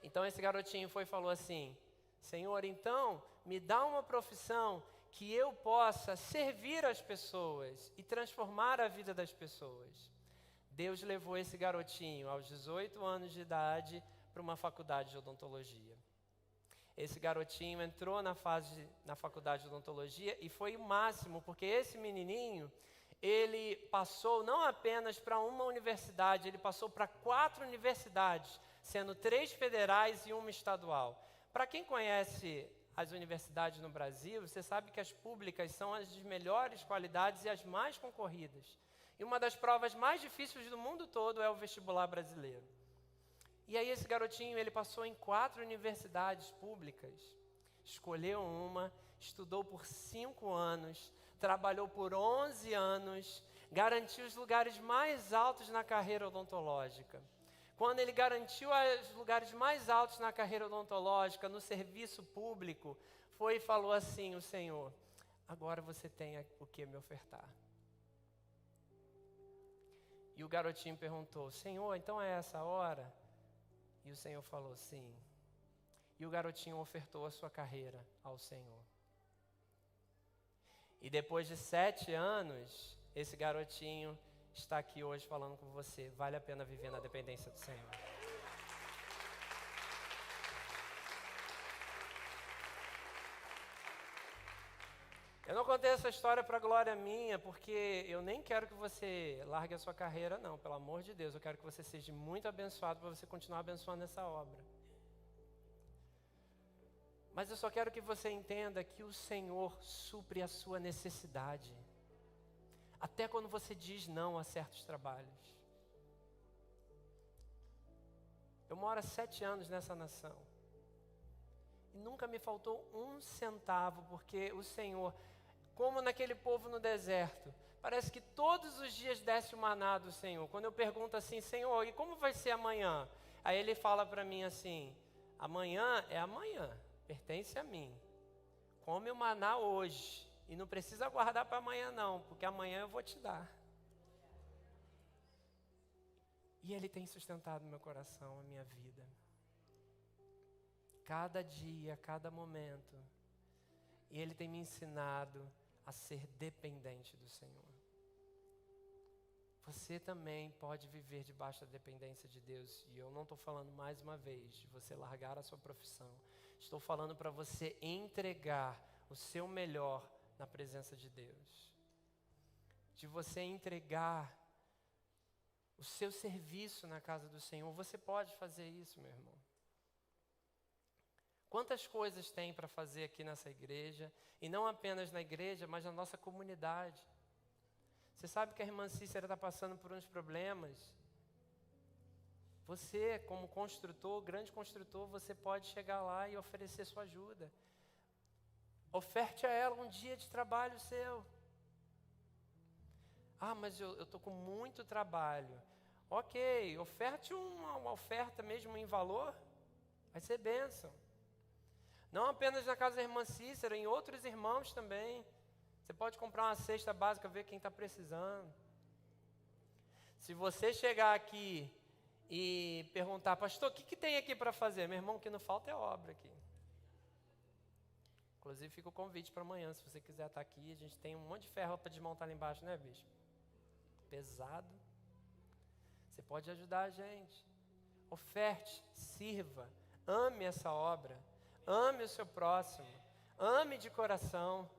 Então esse garotinho foi e falou assim, Senhor, então me dá uma profissão que eu possa servir as pessoas e transformar a vida das pessoas. Deus levou esse garotinho aos 18 anos de idade para uma faculdade de odontologia. Esse garotinho entrou na faculdade de odontologia e foi o máximo, porque esse menininho, ele passou não apenas para uma universidade, ele passou para 4 universidades, sendo 3 federais e 1 estadual. Para quem conhece as universidades no Brasil, você sabe que as públicas são as de melhores qualidades e as mais concorridas. E uma das provas mais difíceis do mundo todo é o vestibular brasileiro. E aí esse garotinho, ele passou em 4 universidades públicas, escolheu uma, estudou por 5 anos, trabalhou por 11 anos, garantiu os lugares mais altos na carreira odontológica. Quando ele garantiu os lugares mais altos na carreira odontológica, no serviço público, foi e falou assim, o Senhor, agora você tem o que me ofertar. E o garotinho perguntou, Senhor, então é essa hora? E o Senhor falou, sim. E o garotinho ofertou a sua carreira ao Senhor. E depois de 7 anos, esse garotinho está aqui hoje falando com você. Vale a pena viver na dependência do Senhor. Eu não contei essa história para glória minha, porque eu nem quero que você largue a sua carreira, não. Pelo amor de Deus, eu quero que você seja muito abençoado para você continuar abençoando essa obra. Mas eu só quero que você entenda que o Senhor supre a sua necessidade. Até quando você diz não a certos trabalhos. Eu moro há 7 anos nessa nação. E nunca me faltou 1 centavo, porque o Senhor, como naquele povo no deserto, parece que todos os dias desce o maná do Senhor. Quando eu pergunto assim, Senhor, e como vai ser amanhã? Aí Ele fala para mim assim, amanhã é amanhã, pertence a mim. Come o maná hoje. E não precisa guardar para amanhã não, porque amanhã eu vou te dar. E Ele tem sustentado meu coração, a minha vida. Cada dia, cada momento. E Ele tem me ensinado a ser dependente do Senhor. Você também pode viver debaixo da dependência de Deus. E eu não estou falando mais uma vez de você largar a sua profissão. Estou falando para você entregar o seu melhor na presença de Deus. De você entregar o seu serviço na casa do Senhor. Você pode fazer isso, meu irmão. Quantas coisas tem para fazer aqui nessa igreja, e não apenas na igreja, mas na nossa comunidade. Você sabe que a irmã Cícera está passando por uns problemas. Você, como construtor, grande construtor, você pode chegar lá e oferecer sua ajuda. Oferte a ela um dia de trabalho seu. Ah, mas eu estou com muito trabalho. Ok, oferte uma oferta mesmo em valor, vai ser bênção. Não apenas na casa da irmã Cícera, em outros irmãos também. Você pode comprar uma cesta básica, ver quem está precisando. Se você chegar aqui e perguntar, pastor, o que tem aqui para fazer? Meu irmão, o que não falta é obra aqui. Inclusive fica o convite para amanhã, se você quiser estar aqui. A gente tem um monte de ferro para desmontar lá embaixo, né, bicho? Pesado. Você pode ajudar a gente. Oferte, sirva, ame essa obra, ame o seu próximo, ame de coração,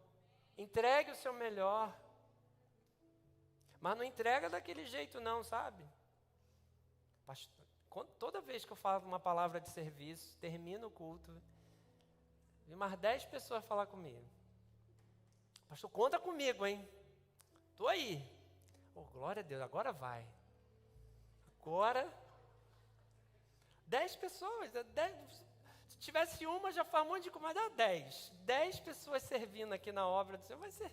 entregue o seu melhor. Mas não entrega daquele jeito não, sabe? Pastor, toda vez que eu falo uma palavra de serviço, termino o culto, vi umas 10 pessoas falar comigo. Pastor, conta comigo, hein? Estou aí. Oh, glória a Deus, agora vai. Agora, 10 pessoas, 10, se tivesse uma já faz um monte de coisa, mas dá 10. 10 pessoas servindo aqui na obra do Senhor, vai ser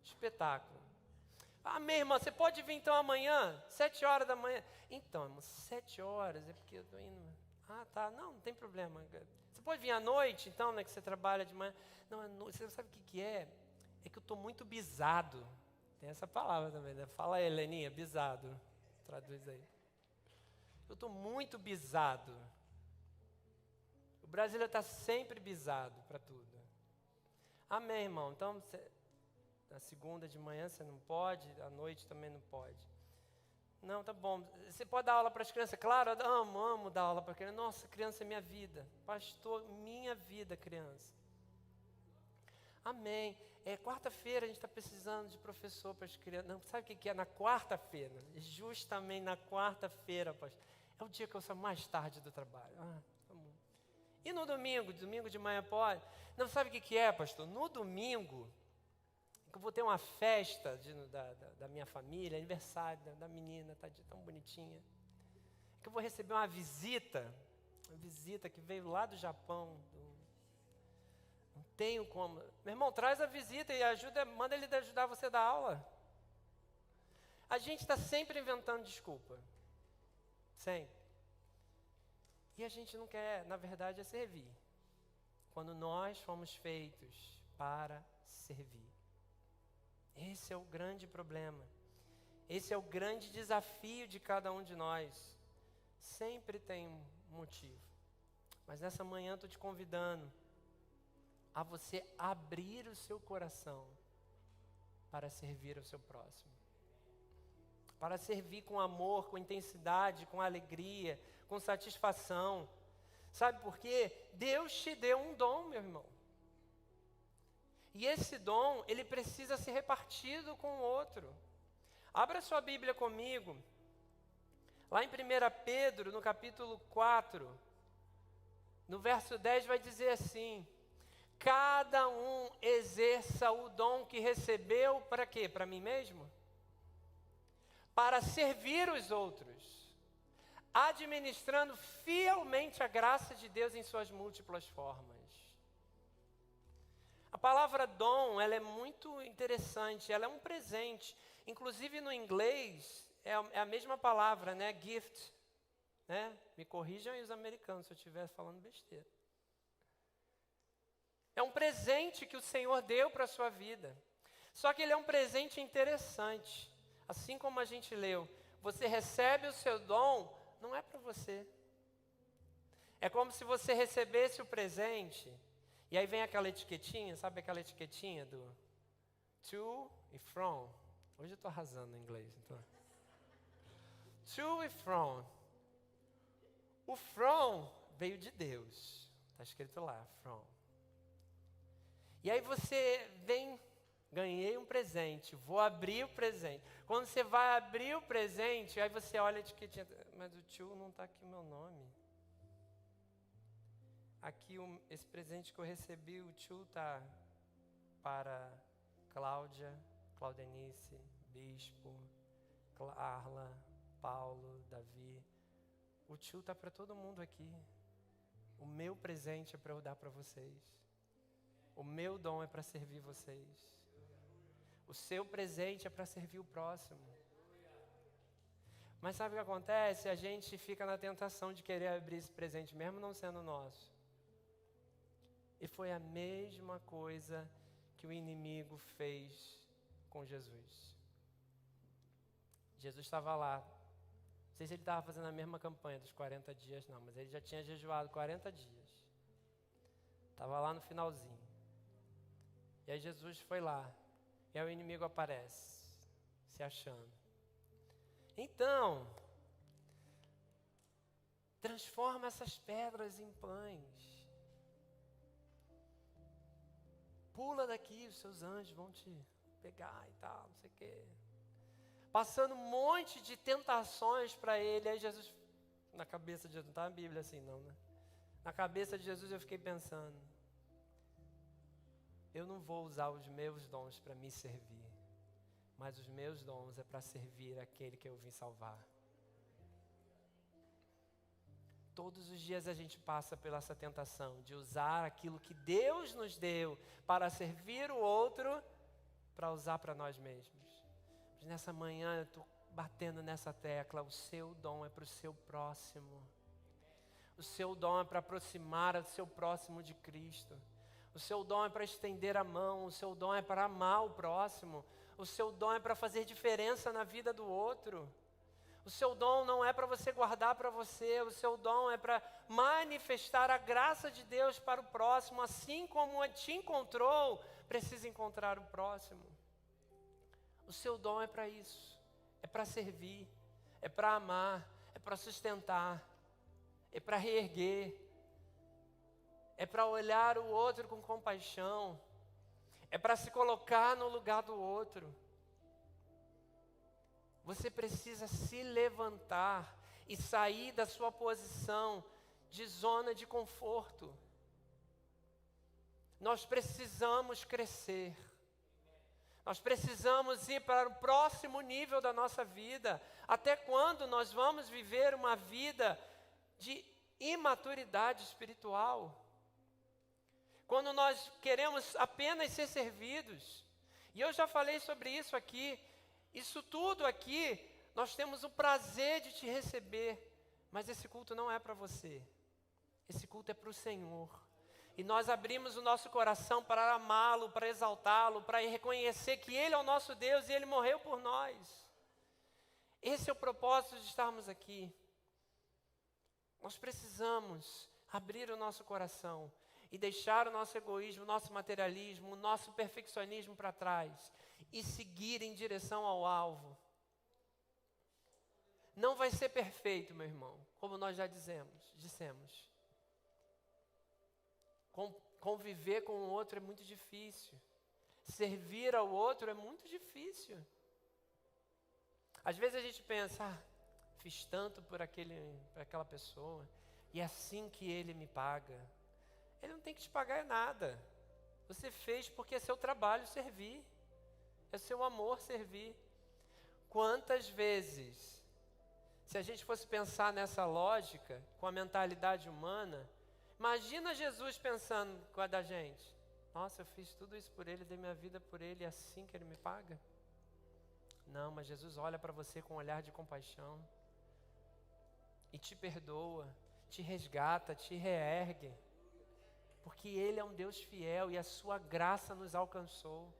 espetáculo. Ah, minha irmã, você pode vir então amanhã, 7 horas da manhã. Então, irmão, 7 horas, é porque eu estou indo. Ah, tá, não tem problema. Você pode vir à noite, então, né, que você trabalha de manhã. Não, você não sabe o que é? É que eu estou muito bisado. Tem essa palavra também, né? Fala aí, Heleninha, bisado. Traduz aí. Eu estou muito bisado. O brasileiro está sempre bisado para tudo. Amém, irmão. Então, na segunda de manhã você não pode, à noite também não pode. Não, tá bom. Você pode dar aula para as crianças? Claro, eu amo dar aula para criança. Nossa, criança é minha vida. Pastor, minha vida, criança. Amém. Quarta-feira a gente está precisando de professor para as crianças. Não, sabe o que é? Na quarta-feira. Justamente na quarta-feira, pastor. É o dia que eu saio mais tarde do trabalho. Tá bom. E no domingo? Domingo de manhã pode? Não, sabe o que é, pastor? No domingo, eu vou ter uma festa da minha família, aniversário da menina, tadinha, tão bonitinha. Que eu vou receber uma visita que veio lá do Japão. Não tenho como. Meu irmão, traz a visita e manda ele ajudar você a dar aula. A gente está sempre inventando desculpa. Sempre. E a gente não quer, na verdade, é servir. Quando nós fomos feitos para servir. Esse é o grande problema. Esse é o grande desafio de cada um de nós. Sempre tem um motivo. Mas nessa manhã eu estou te convidando a você abrir o seu coração para servir ao seu próximo. Para servir com amor, com intensidade, com alegria, com satisfação. Sabe por quê? Deus te deu um dom, meu irmão. E esse dom, ele precisa ser repartido com o outro. Abra sua Bíblia comigo. Lá em 1 Pedro, no capítulo 4, no verso 10, vai dizer assim: cada um exerça o dom que recebeu, para quê? Para mim mesmo? Para servir os outros, administrando fielmente a graça de Deus em suas múltiplas formas. A palavra dom, ela é muito interessante, ela é um presente. Inclusive no inglês, é a mesma palavra, né? Gift. Né? Me corrijam aí os americanos se eu estiver falando besteira. É um presente que o Senhor deu para a sua vida. Só que ele é um presente interessante. Assim como a gente leu, você recebe o seu dom, não é para você. É como se você recebesse o presente, e aí vem aquela etiquetinha, sabe aquela etiquetinha do to e from? Hoje eu estou arrasando no inglês. Então. To e from. O from veio de Deus. Está escrito lá, from. E aí você vem ganhei um presente, vou abrir o presente. Quando você vai abrir o presente, aí você olha a etiquetinha, mas o tio não está aqui o meu nome. Aqui, esse presente que eu recebi, o tio está para Cláudia, Claudenice, Bispo, Carla, Paulo, Davi. O tio está para todo mundo aqui. O meu presente é para eu dar para vocês. O meu dom é para servir vocês. O seu presente é para servir o próximo. Mas sabe o que acontece? A gente fica na tentação de querer abrir esse presente, mesmo não sendo nosso. E foi a mesma coisa que o inimigo fez com Jesus. Jesus estava lá. Não sei se ele estava fazendo a mesma campanha dos 40 dias, não, mas ele já tinha jejuado 40 dias. Estava lá no finalzinho. E aí Jesus foi lá. E aí o inimigo aparece, se achando. Então, transforma essas pedras em pães. Pula daqui, os seus anjos vão te pegar e tal, não sei o quê. Passando um monte de tentações para ele. Aí Jesus, na cabeça de Jesus, não está na Bíblia assim não, né? Na cabeça de Jesus eu fiquei pensando, eu não vou usar os meus dons para me servir, mas os meus dons é para servir aquele que eu vim salvar. Todos os dias a gente passa pela essa tentação de usar aquilo que Deus nos deu para servir o outro, para usar para nós mesmos. Mas nessa manhã eu estou batendo nessa tecla, o seu dom é para o seu próximo. O seu dom é para aproximar o seu próximo de Cristo. O seu dom é para estender a mão, o seu dom é para amar o próximo, o seu dom é para fazer diferença na vida do outro. O seu dom não é para você guardar para você, o seu dom é para manifestar a graça de Deus para o próximo, assim como te encontrou, precisa encontrar o próximo. O seu dom é para isso, é para servir, é para amar, é para sustentar, é para reerguer. É para olhar o outro com compaixão. É para se colocar no lugar do outro. Você precisa se levantar e sair da sua posição de zona de conforto. Nós precisamos crescer. Nós precisamos ir para o próximo nível da nossa vida. Até quando nós vamos viver uma vida de imaturidade espiritual? Quando nós queremos apenas ser servidos. E eu já falei sobre isso aqui. Isso tudo aqui, nós temos o prazer de te receber. Mas esse culto não é para você. Esse culto é para o Senhor. E nós abrimos o nosso coração para amá-lo, para exaltá-lo, para reconhecer que Ele é o nosso Deus e Ele morreu por nós. Esse é o propósito de estarmos aqui. Nós precisamos abrir o nosso coração e deixar o nosso egoísmo, o nosso materialismo, o nosso perfeccionismo para trás e seguir em direção ao alvo. Não vai ser perfeito, meu irmão, como nós já dissemos. Conviver com o outro é muito difícil. Servir ao outro é muito difícil. Às vezes a gente pensa, fiz tanto por aquela pessoa, e é assim que ele me paga. Ele não tem que te pagar nada. Você fez porque é seu trabalho servir. É seu amor servir. Quantas vezes, se a gente fosse pensar nessa lógica, com a mentalidade humana, imagina Jesus pensando com a da gente. Nossa, eu fiz tudo isso por ele, dei minha vida por ele, é assim que ele me paga? Não, mas Jesus olha para você com um olhar de compaixão. E te perdoa, te resgata, te reergue. Porque Ele é um Deus fiel e a sua graça nos alcançou.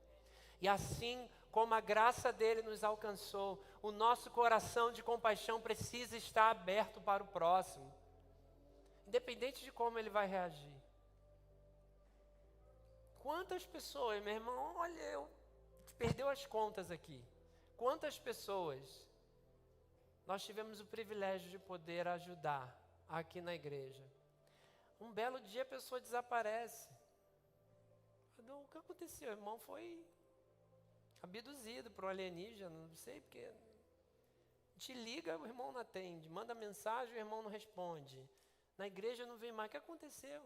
E assim como a graça dele nos alcançou, o nosso coração de compaixão precisa estar aberto para o próximo. Independente de como ele vai reagir. Quantas pessoas, meu irmão, olha, eu perdeu as contas aqui. Quantas pessoas nós tivemos o privilégio de poder ajudar aqui na igreja? Um belo dia a pessoa desaparece. O que aconteceu, irmão? Foi abduzido por um alienígena, não sei porque. Te liga, o irmão não atende. Manda mensagem, o irmão não responde. Na igreja não vem mais. O que aconteceu?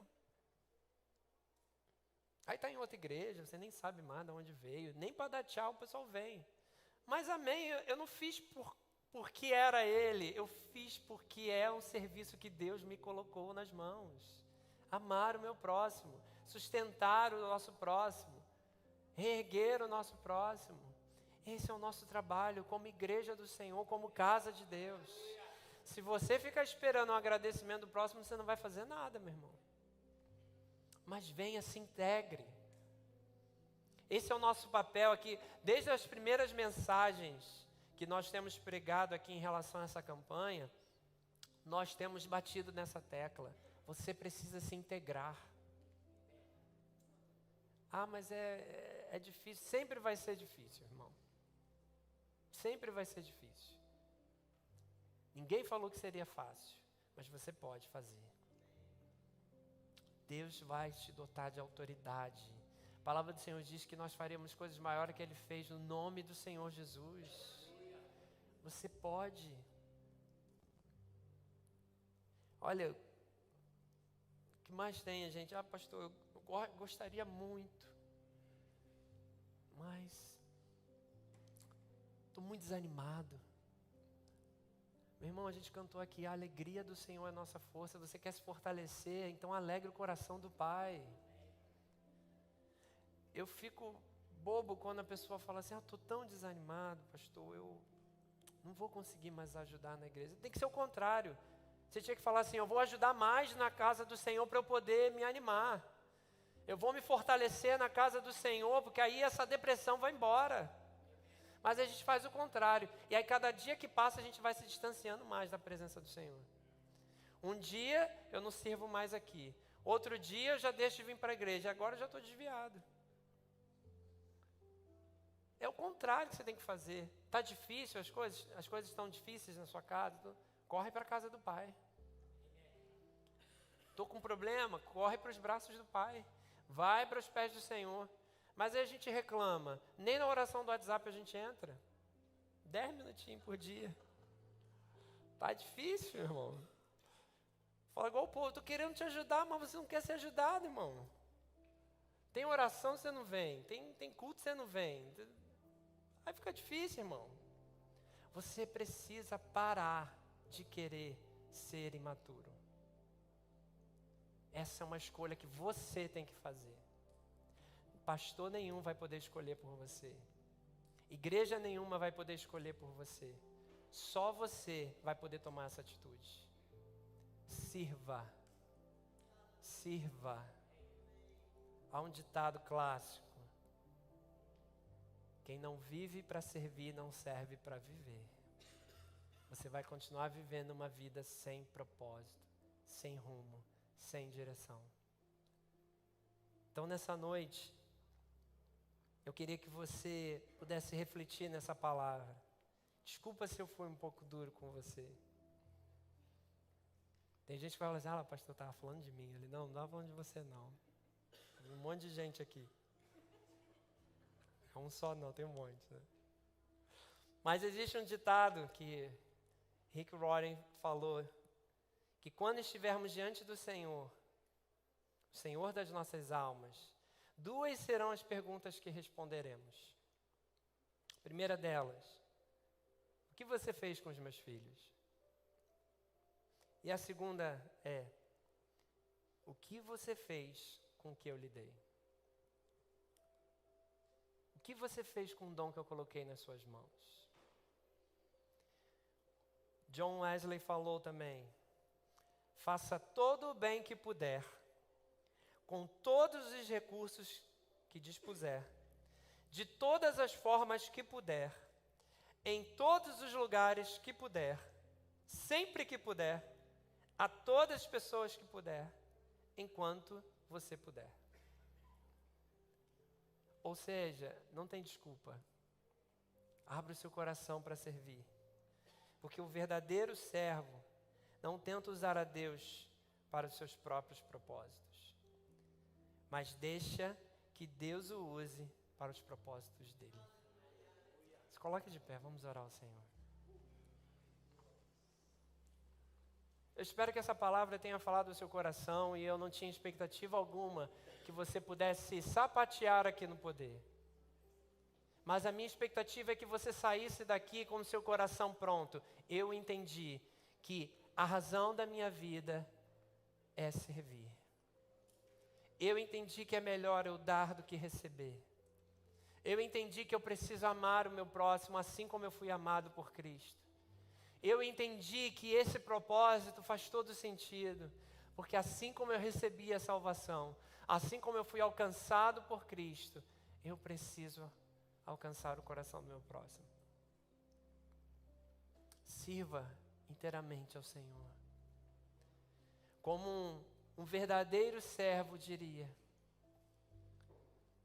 Aí está em outra igreja, você nem sabe mais de onde veio. Nem para dar tchau o pessoal vem. Mas amém, eu não fiz porque era ele. Eu fiz porque é um serviço que Deus me colocou nas mãos. Amar o meu próximo. Sustentar o nosso próximo. Reerguer o nosso próximo. Esse é o nosso trabalho como igreja do Senhor, como casa de Deus. Se você ficar esperando um agradecimento do próximo, você não vai fazer nada, meu irmão. Mas venha, se integre. Esse é o nosso papel aqui. Desde as primeiras mensagens que nós temos pregado aqui em relação a essa campanha, nós temos batido nessa tecla. Você precisa se integrar. Ah, mas é difícil. Sempre vai ser difícil, irmão. Sempre vai ser difícil. Ninguém falou que seria fácil, mas você pode fazer. Deus vai te dotar de autoridade. A palavra do Senhor diz que nós faremos coisas maiores que Ele fez no nome do Senhor Jesus. Você pode. Olha, o que mais tem, gente? Ah, pastor, eu gostaria muito, mas estou muito desanimado. Meu irmão, a gente cantou aqui, a alegria do Senhor é nossa força. Você quer se fortalecer, então alegre o coração do Pai. Eu fico bobo quando a pessoa fala assim, estou tão desanimado, pastor, eu não vou conseguir mais ajudar na igreja. Tem que ser o contrário. Você tinha que falar assim, eu vou ajudar mais na casa do Senhor para eu poder me animar. Eu vou me fortalecer na casa do Senhor, porque aí essa depressão vai embora. Mas a gente faz o contrário. E aí cada dia que passa a gente vai se distanciando mais da presença do Senhor. Um dia eu não sirvo mais aqui. Outro dia eu já deixo de vir para a igreja. Agora eu já estou desviado. É o contrário que você tem que fazer. Está difícil as coisas estão difíceis na sua casa. Corre para a casa do Pai. Estou com um problema, corre para os braços do Pai. Vai para os pés do Senhor. Mas aí a gente reclama, nem na oração do WhatsApp a gente entra. 10 minutinhos por dia. Tá difícil, irmão. Fala igual o povo, estou querendo te ajudar, mas você não quer ser ajudado, irmão. Tem oração, você não vem. Tem culto, você não vem. Aí fica difícil, irmão. Você precisa parar de querer ser imaturo. Essa é uma escolha que você tem que fazer. Pastor nenhum vai poder escolher por você. Igreja nenhuma vai poder escolher por você. Só você vai poder tomar essa atitude. Sirva. Sirva. Há um ditado clássico. Quem não vive para servir, não serve para viver. Você vai continuar vivendo uma vida sem propósito, sem rumo, sem direção. Então nessa noite, eu queria que você pudesse refletir nessa palavra. Desculpa se eu fui um pouco duro com você. Tem gente que vai falar assim, pastor, estava falando de mim. Ele, não estava falando de você não. Tem um monte de gente aqui. É um só não, tem um monte. Né? Mas existe um ditado que Rick Warren falou, que quando estivermos diante do Senhor, o Senhor das nossas almas, 2 serão as perguntas que responderemos. A primeira delas, o que você fez com os meus filhos? E a segunda é, o que você fez com o que eu lhe dei? O que você fez com o dom que eu coloquei nas suas mãos? John Wesley falou também, faça todo o bem que puder, com todos os recursos que dispuser, de todas as formas que puder, em todos os lugares que puder, sempre que puder, a todas as pessoas que puder, enquanto você puder. Ou seja, não tem desculpa. Abra o seu coração para servir. Porque o verdadeiro servo não tenta usar a Deus para os seus próprios propósitos, mas deixa que Deus o use para os propósitos dele. coloque de pé, vamos orar ao Senhor. Eu espero que essa palavra tenha falado ao seu coração, e eu não tinha expectativa alguma que você pudesse sapatear aqui no poder. Mas a minha expectativa é que você saísse daqui com o seu coração pronto. Eu entendi que a razão da minha vida é servir. Eu entendi que é melhor eu dar do que receber. Eu entendi que eu preciso amar o meu próximo assim como eu fui amado por Cristo. Eu entendi que esse propósito faz todo sentido, porque assim como eu recebi a salvação, assim como eu fui alcançado por Cristo, eu preciso alcançar o coração do meu próximo. Sirva inteiramente ao Senhor. Como um verdadeiro servo diria,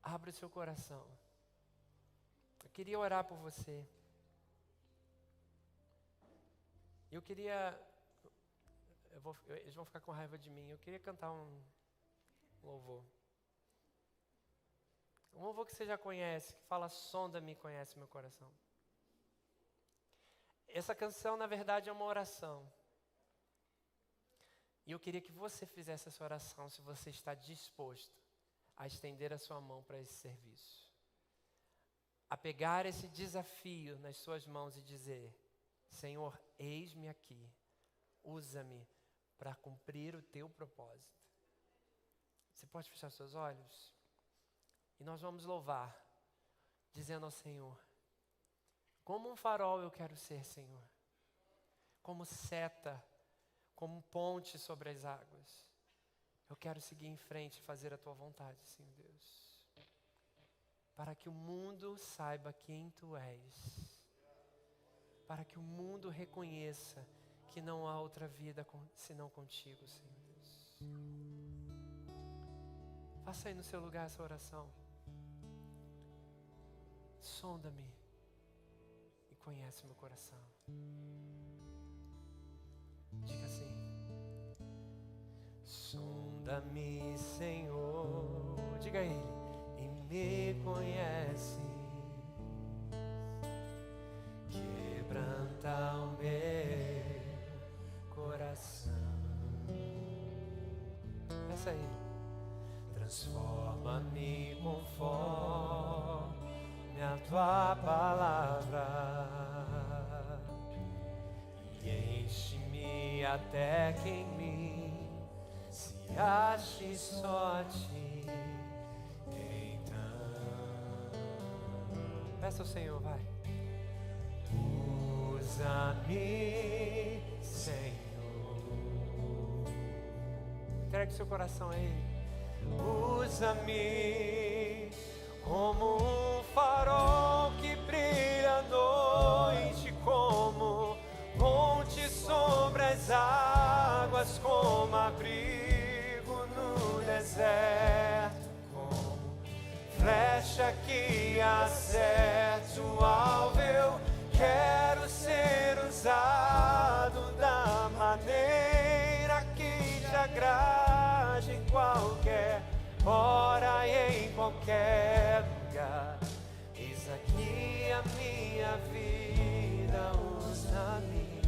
abra o seu coração. Eu queria orar por você. Eles vão ficar com raiva de mim. Eu queria cantar um louvor. Um louvor que você já conhece, que fala: sonda-me, conhece meu coração. Essa canção, na verdade, é uma oração. E eu queria que você fizesse essa oração, se você está disposto a estender a sua mão para esse serviço. A pegar esse desafio nas suas mãos e dizer: Senhor, eis-me aqui, usa-me para cumprir o teu propósito. Você pode fechar seus olhos? E nós vamos louvar, dizendo ao Senhor: como um farol eu quero ser, Senhor. Como seta, como ponte sobre as águas. Eu quero seguir em frente e fazer a tua vontade, Senhor Deus. Para que o mundo saiba quem tu és. Para que o mundo reconheça que não há outra vida senão contigo, Senhor Deus. Faça aí no seu lugar essa oração. Sonda-me e conhece meu coração. Diga assim: sonda-me, Senhor. Diga a Ele: e me conhece. Quebranta o meu coração. Peça a Ele: transforma-me conforme a tua palavra e enche-me até que em mim se ache só a ti. Então, peça ao Senhor, vai. Usa-me, Senhor. Entregue seu coração a Ele. Usa-me como um farol que brilha à noite, como ponte sobre as águas, como abrigo no deserto, como flecha que acerta o alvo. Eu quero ser usado da maneira que te agrade em qualquer hora e em qualquer lugar. Eis aqui a minha vida, usa-me,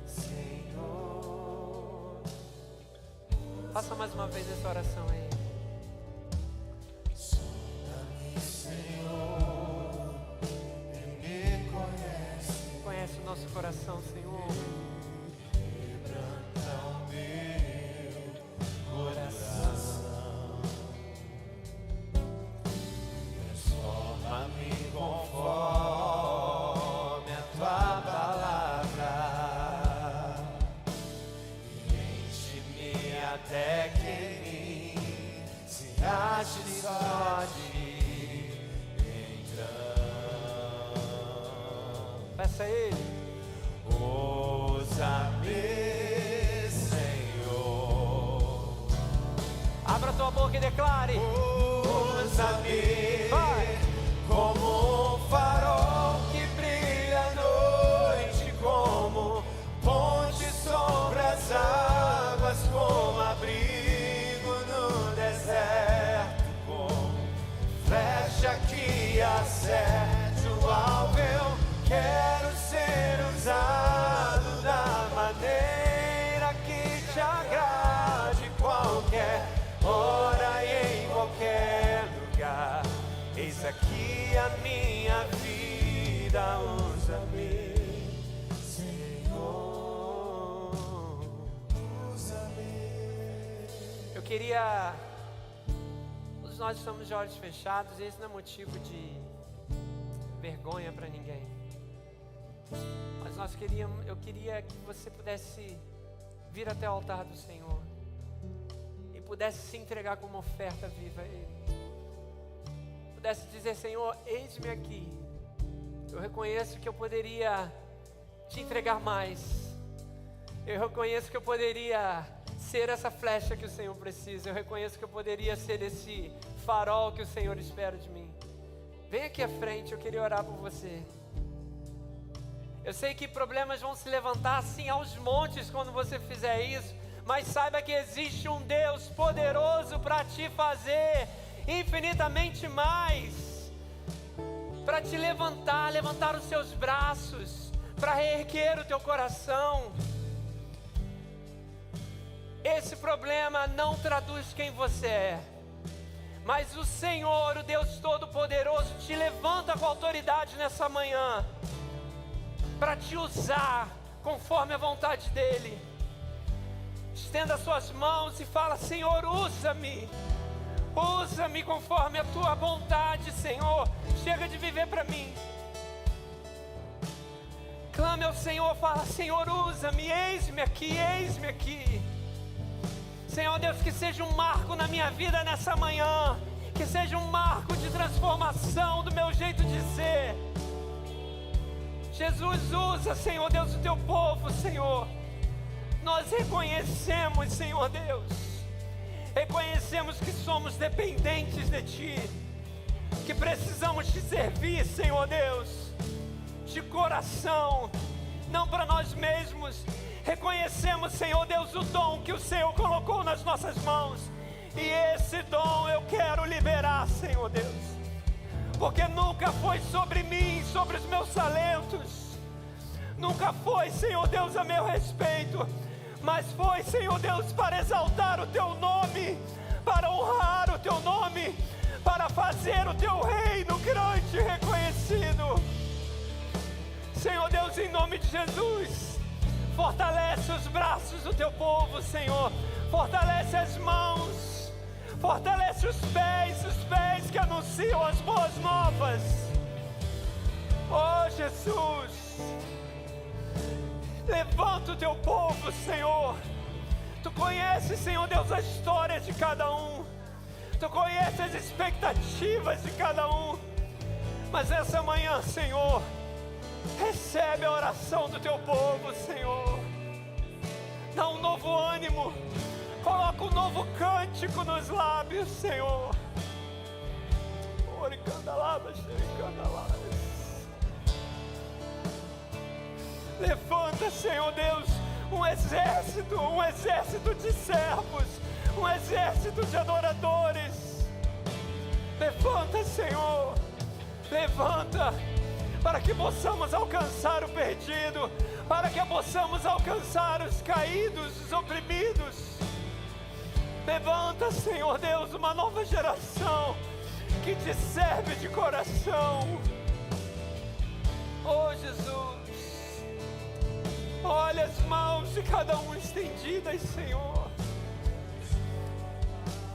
Senhor. Faça mais uma vez essa oração aí. Sonda-me, Senhor, e me conhece. Conhece o nosso coração, Senhor. Quebranta o meu coração. Transforma-me conforme a tua palavra e enche-me até que em mim se ache só de então. Peça a Ele. Usa-me, Senhor. Abra tua boca e declare: usa-me, vai, como um farol que brilha à noite, como ponte sobre as águas, como abrigo no deserto, como flecha que acerta o alvo. quero ser usado da maneira que te agrade, qualquer hora e em qualquer lugar. Eis aqui a minha vida, usa-me, Senhor, usa-me. Eu queria, todos nós estamos de olhos fechados, e esse não é motivo de vergonha para ninguém, mas eu queria que você pudesse vir até o altar do Senhor e pudesse se entregar como oferta viva a Ele, pudesse dizer: Senhor, eis-me aqui, eu reconheço que eu poderia te entregar mais, eu reconheço que eu poderia ser essa flecha que o Senhor precisa, eu reconheço que eu poderia ser esse farol que o Senhor espera de mim. Vem aqui à frente, eu queria orar por você. Eu sei que problemas vão se levantar assim aos montes quando você fizer isso, mas saiba que existe um Deus poderoso para te fazer infinitamente mais, para te levantar os seus braços, para reerguer o teu coração. Esse problema não traduz quem você é, mas o Senhor, o Deus Todo-Poderoso, te levanta com autoridade nessa manhã, para te usar conforme a vontade dEle. Estenda suas mãos e fala: Senhor, usa-me conforme a tua vontade, Senhor. Chega de viver para mim. Clame ao Senhor, fala: Senhor, usa-me, eis-me aqui, eis-me aqui. Senhor Deus, que seja um marco na minha vida nessa manhã, que seja um marco de transformação do meu jeito de ser. Jesus, usa, Senhor Deus, o teu povo, Senhor. Nós reconhecemos, Senhor Deus, reconhecemos que somos dependentes de Ti, que precisamos Te servir, Senhor Deus, de coração, não para nós mesmos. Reconhecemos, Senhor Deus, o dom que o Senhor colocou nas nossas mãos, e esse dom eu quero liberar, Senhor Deus, porque nunca foi sobre mim, sobre os meus talentos, nunca foi, Senhor Deus, a meu respeito, mas foi, Senhor Deus, para exaltar o Teu nome, para honrar o Teu nome, para fazer o Teu reino grande e reconhecido. Senhor Deus, em nome de Jesus, fortalece os braços do Teu povo, Senhor, fortalece as mãos, fortalece os pés que anunciam as boas novas. Oh Jesus, levanta o Teu povo, Senhor. Tu conheces, Senhor Deus, a história de cada um, Tu conheces as expectativas de cada um, mas essa manhã, Senhor, recebe a oração do Teu povo, Senhor. Dá um novo ânimo, coloca um novo cântico nos lábios, Senhor. Levanta, Senhor Deus, um exército de servos, um exército de adoradores. Levanta, Senhor, levanta, para que possamos alcançar o perdido, para que possamos alcançar os caídos, os oprimidos. Levanta, Senhor Deus, uma nova geração que Te serve de coração. Oh Jesus, olha as mãos de cada um estendidas, Senhor.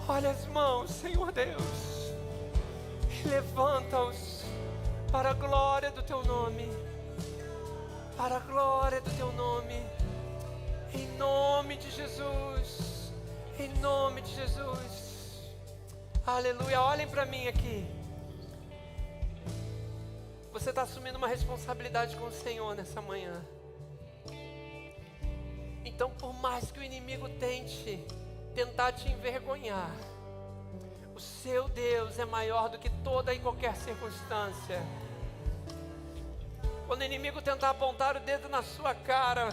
Olha as mãos, Senhor Deus, e levanta-os para a glória do Teu nome, para a glória do Teu nome, em nome de Jesus, em nome de Jesus. Aleluia. Olhem para mim aqui. Você está assumindo uma responsabilidade com o Senhor nessa manhã. Então, por mais que o inimigo tente tentar te envergonhar, o seu Deus é maior do que toda e qualquer circunstância. Quando o inimigo tentar apontar o dedo na sua cara,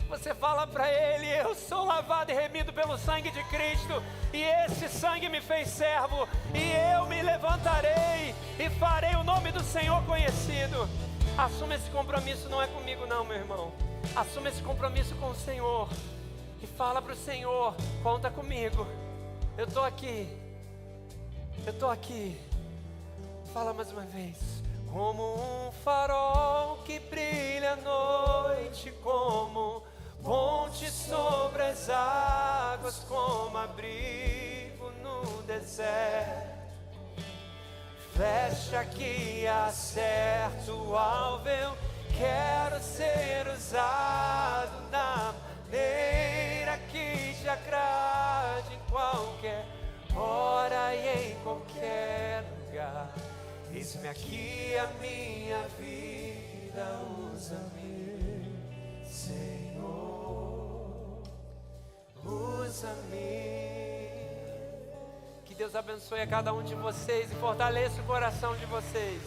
você fala para ele: eu sou lavado e remido pelo sangue de Cristo, e esse sangue me fez servo, e eu me levantarei e farei o nome do Senhor conhecido. Assuma esse compromisso, não é comigo não, meu irmão. Assuma esse compromisso com o Senhor. E fala para o Senhor, conta comigo. Eu estou aqui. Eu estou aqui. Fala mais uma vez. Como um farol que brilha à noite, como ponte sobre as águas, como abrigo no deserto. Flecha que acerta o alvo, eu quero ser usado na maneira que te agrade, em qualquer hora e em qualquer lugar. Eis-me aqui a minha vida, usa-me, Senhor, usa-me. Que Deus abençoe a cada um de vocês e fortaleça o coração de vocês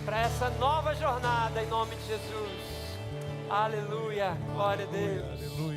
para essa nova jornada, em nome de Jesus. Aleluia, glória a Deus. Aleluia.